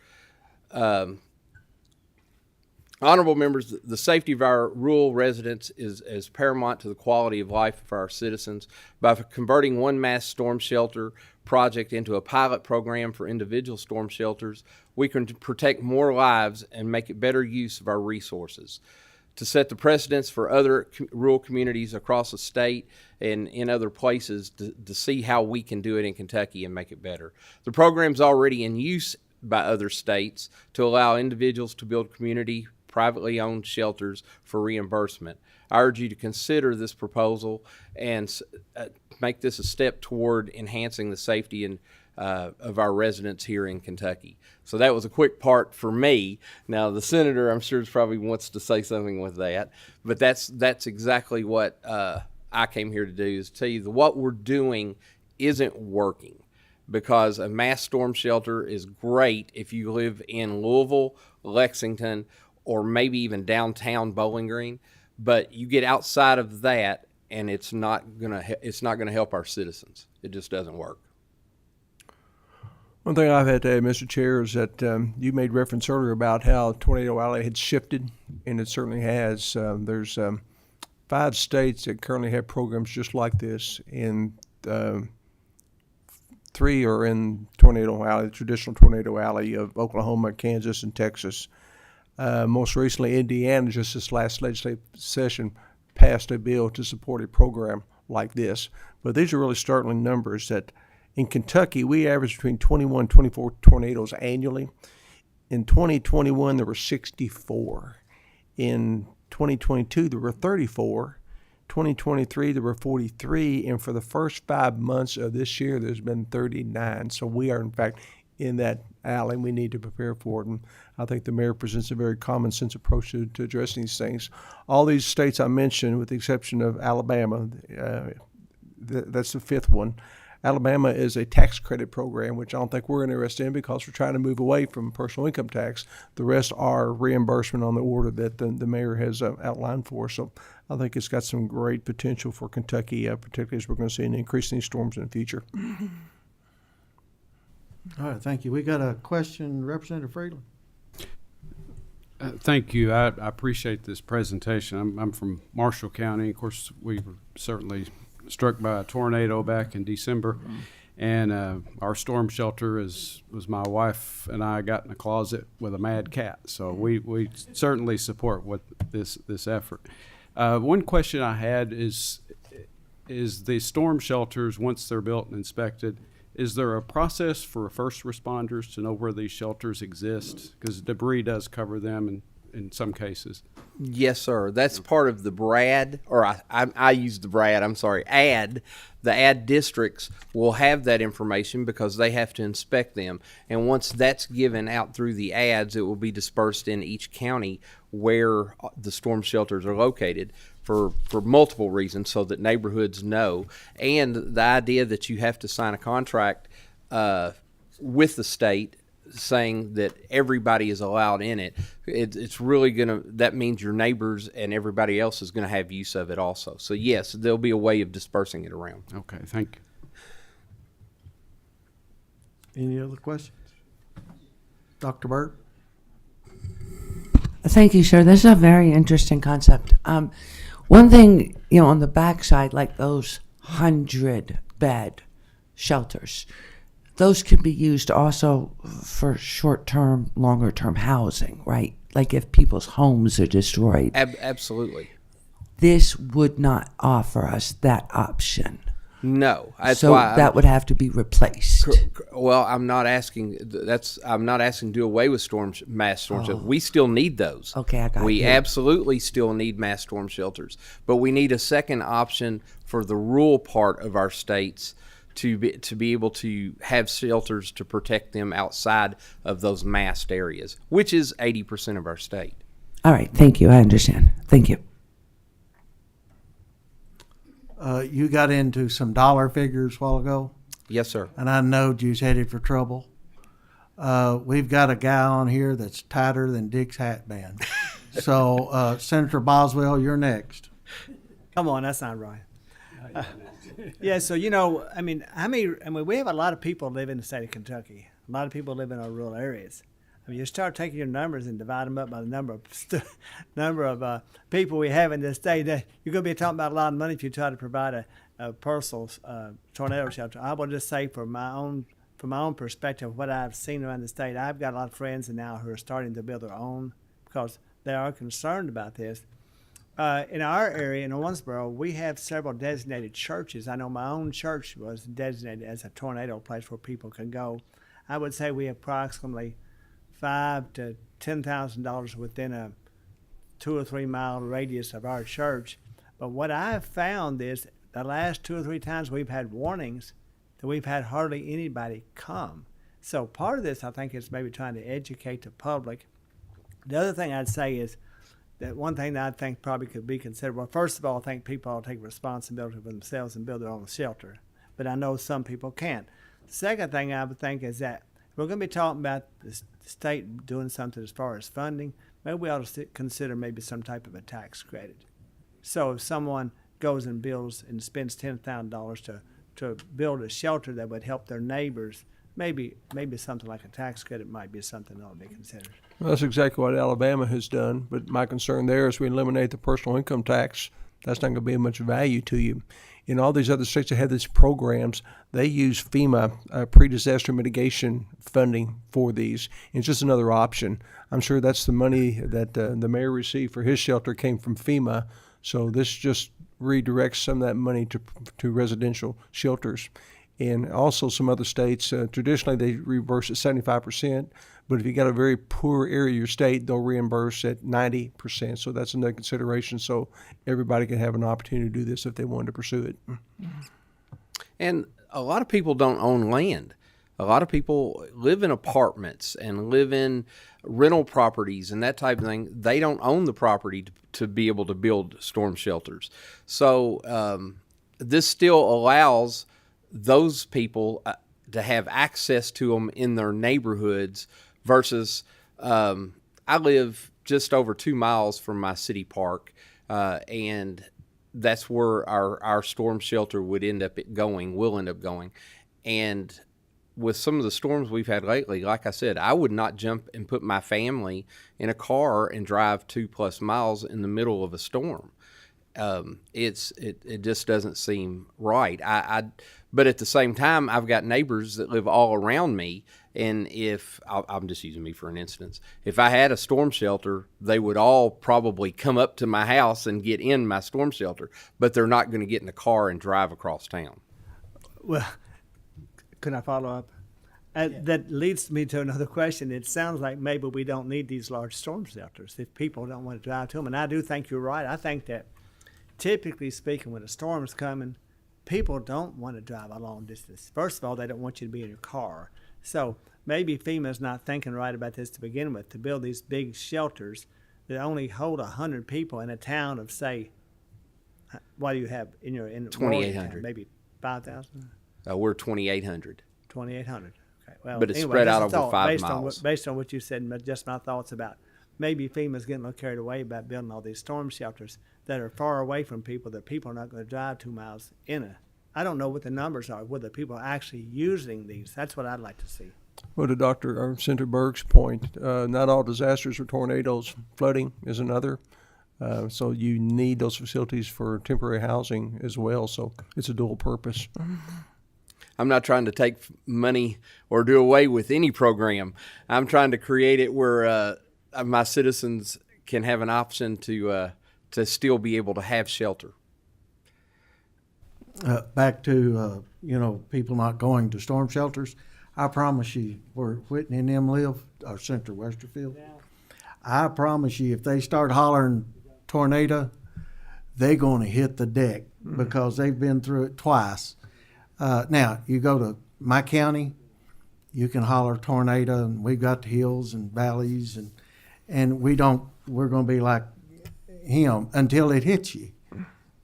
Honorable members, the safety of our rural residents is paramount to the quality of life of our citizens. By converting one mass storm shelter project into a pilot program for individual storm shelters, we can protect more lives and make it better use of our resources. To set the precedents for other rural communities across the state and in other places to see how we can do it in Kentucky and make it better. The program's already in use by other states to allow individuals to build community privately owned shelters for reimbursement. I urge you to consider this proposal and make this a step toward enhancing the safety and of our residents here in Kentucky. So that was a quick part for me. Now the senator, I'm sure, probably wants to say something with that, but that's exactly what I came here to do, is tell you that what we're doing isn't working, because a mass storm shelter is great if you live in Louisville, Lexington, or maybe even downtown Bowling Green, but you get outside of that and it's not gonna help our citizens. It just doesn't work. One thing I've had to add, Mr. Chair, is that you made reference earlier about how Tornado Alley had shifted, and it certainly has. There's 5 states that currently have programs just like this, and 3 are in Tornado Alley, the traditional Tornado Alley of Oklahoma, Kansas, and Texas. Most recently, Indiana, just this last legislative session, passed a bill to support a program like this. But these are really startling numbers that in Kentucky, we average between 21 and 24 tornadoes annually. In 2021, there were 64. In 2022, there were 34. 2023, there were 43. And for the first 5 months of this year, there's been 39. So we are, in fact, in that alley. We need to prepare for it. And I think the mayor presents a very common sense approach to addressing these things. All these states I mentioned, with the exception of Alabama, that's the 5th one. Alabama is a tax credit program, which I don't think we're interested in because we're trying to move away from personal income tax. The rest are reimbursement on the order that the mayor has outlined for us. So I think it's got some great potential for Kentucky, particularly as we're going to see an increase in these storms in the future. All right, thank you. We got a question, Representative Freeland. Thank you. I appreciate this presentation. I'm from Marshall County. Of course, we were certainly struck by a tornado back in December, and our storm shelter was my wife and I got in a closet with a mad cat. So we certainly support what this effort. One question I had is the storm shelters, once they're built and inspected, is there a process for first responders to know where these shelters exist? Because debris does cover them in some cases. Yes, sir. That's part of the BRAD, or I use the BRAD, I'm sorry, AD. The AD districts will have that information because they have to inspect them. And once that's given out through the ads, it will be dispersed in each county where the storm shelters are located for multiple reasons so that neighborhoods know. And the idea that you have to sign a contract with the state saying that everybody is allowed in it, it's really that means your neighbors and everybody else is going to have use of it also. So yes, there'll be a way of dispersing it around. Okay, thank you. Any other questions? Dr. Burt? Thank you, sir. This is a very interesting concept. One thing, on the backside, like those 100-bed shelters, those can be used also for short-term, longer-term housing, right? Like if people's homes are destroyed. Absolutely. This would not offer us that option. No, that's so why that would have to be replaced. Well, I'm not asking to do away with mass storm shelters. We still need those. Okay, I got We you. absolutely still need mass storm shelters, but we need a second option for the rural part of our states to be able to have shelters to protect them outside of those massed areas, which is 80% of our state. All right, thank you. I understand. Thank you. You got into some dollar figures a while ago. Yes, sir. And I know you's headed for trouble. We've got a guy on here that's tighter than Dick's hat band. So, Senator Boswell, you're next. Come on, that's not right. Yeah, so we have a lot of people live in the state of Kentucky. A lot of people live in our rural areas. I mean, you start taking your numbers and divide them up by the number of people we have in this state. You're going to be talking about a lot of money if you try to provide a personal tornado shelter. I will just say, from my own perspective, what I've seen around the state, I've got a lot of friends now who are starting to build their own because they are concerned about this. In our area, in Owensboro, we have several designated churches. I know my own church was designated as a tornado place where people can go. I would say we have approximately $5,000 to $10,000 within a 2 or 3 mile radius of our church. But what I've found is the last 2 or 3 times we've had warnings that we've had hardly anybody come. So part of this, I think, is maybe trying to educate the public. The other thing I'd say is that one thing that I think probably could be considered, well, first of all, I think people ought to take responsibility for themselves and build their own shelter. But I know some people can't. The second thing I would think is that we're going to be talking about the state doing something as far as funding. Maybe we ought to consider maybe some type of a tax credit. So if someone goes and builds and spends $10,000 to build a shelter that would help their neighbors, maybe something like a tax credit might be something that ought to be considered. Well, that's exactly what Alabama has done, but my concern there is we eliminate the personal income tax. That's not going to be of much value to you. In all these other states that have these programs, they use FEMA pre-disaster mitigation funding for these. It's just another option. I'm sure that's the money that the mayor received for his shelter came from FEMA, so this just redirects some of that money to residential shelters. And also some other states, traditionally they reimburse at 75%, but if you got a very poor area of your state, they'll reimburse at 90%. So that's another consideration. So everybody can have an opportunity to do this if they wanted to pursue it. And a lot of people don't own land. A lot of people live in apartments and live in rental properties and that type of thing. They don't own the property to be able to build storm shelters. So this still allows those people to have access to them in their neighborhoods versus I live just over 2 miles from my city park, and that's where our storm shelter will end up going. And with some of the storms we've had lately, like I said, I would not jump and put my family in a car and drive 2+ miles in the middle of a storm. It just doesn't seem right. But at the same time, I've got neighbors that live all around me, and I'm just using me for an instance, if I had a storm shelter, they would all probably come up to my house and get in my storm shelter, but they're not going to get in a car and drive across town. Well, can I follow up? That leads me to another question. It sounds like maybe we don't need these large storm shelters if people don't want to drive to them. And I do think you're right. I think that typically speaking, when a storm's coming, people don't want to drive a long distance. First of all, they don't want you to be in your car. So maybe FEMA's not thinking right about this to begin with, to build these big shelters that only hold 100 people in a town of, say, what do you have in 2,800. Maybe 5,000? We're 2,800. 2,800. Okay. Well, But it's anyway, spread just out a over thought, 5 miles. Based on what you said, and just my thoughts about maybe FEMA's getting a little carried away about building all these storm shelters that are far away from people, that people are not going to drive 2 miles in. I don't know what the numbers are, whether people are actually using these. That's what I'd like to see. Well, to Senator Berg's point, not all disasters are tornadoes. Flooding is another. So you need those facilities for temporary housing as well. So it's a dual purpose. I'm not trying to take money or do away with any program. I'm trying to create it where my citizens can have an option to still be able to have shelter. Back to people not going to storm shelters. I promise you, where Whitney and them live, or Central Westerfield, I promise you, if they start hollering tornado, they're going to hit the deck because they've been through it twice. Now, you go to my county, you can holler tornado, and we've got the hills and valleys, and we're going to be like him until it hits you.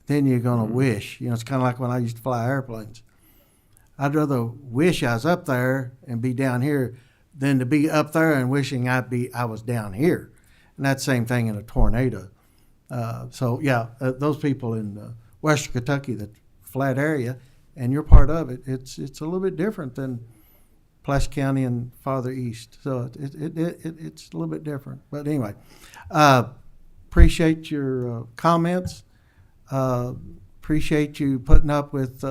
Then you're going to wish. It's kind of like when I used to fly airplanes. I'd rather wish I was up there and be down here than to be up there and wishing I was down here. And that's the same thing in a tornado. Those people in Western Kentucky, the flat area, and you're part of it, it's a little bit different than Pulaski County and farther east. So it's a little bit different. But anyway, appreciate your comments. Appreciate you putting up with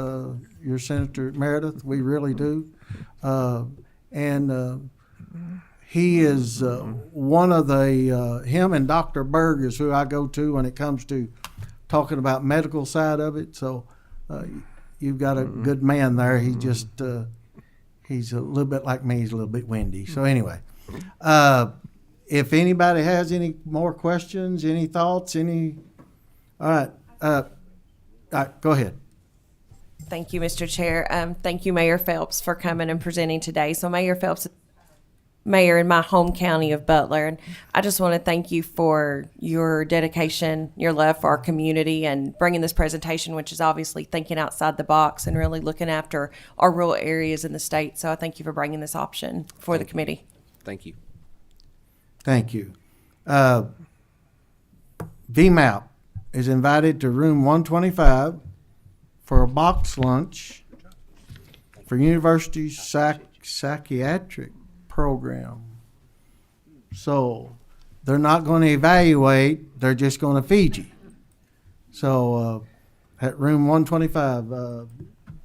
your Senator Meredith. We really do. He is one of him and Dr. Berg is who I go to when it comes to talking about medical side of it. So you've got a good man there. He just, he's a little bit like me. He's a little bit windy. So anyway, if anybody has any more questions, any thoughts, all right. All right, go ahead. Thank you, Mr. Chair. Thank you, Mayor Phelps, for coming and presenting today. So Mayor Phelps, mayor in my home county of Butler, and I just want to thank you for your dedication, your love for our community, and bringing this presentation, which is obviously thinking outside the box and really looking after our rural areas in the state. So I thank you for bringing this option for the committee. Thank you. Thank you. VMAP is invited to room 125 for a box lunch for University SAC psychiatric program. So they're not going to evaluate, they're just going to feed you. So at room 125,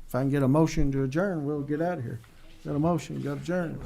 if I can get a motion to adjourn, we'll get out of here. Got a motion, got adjourned.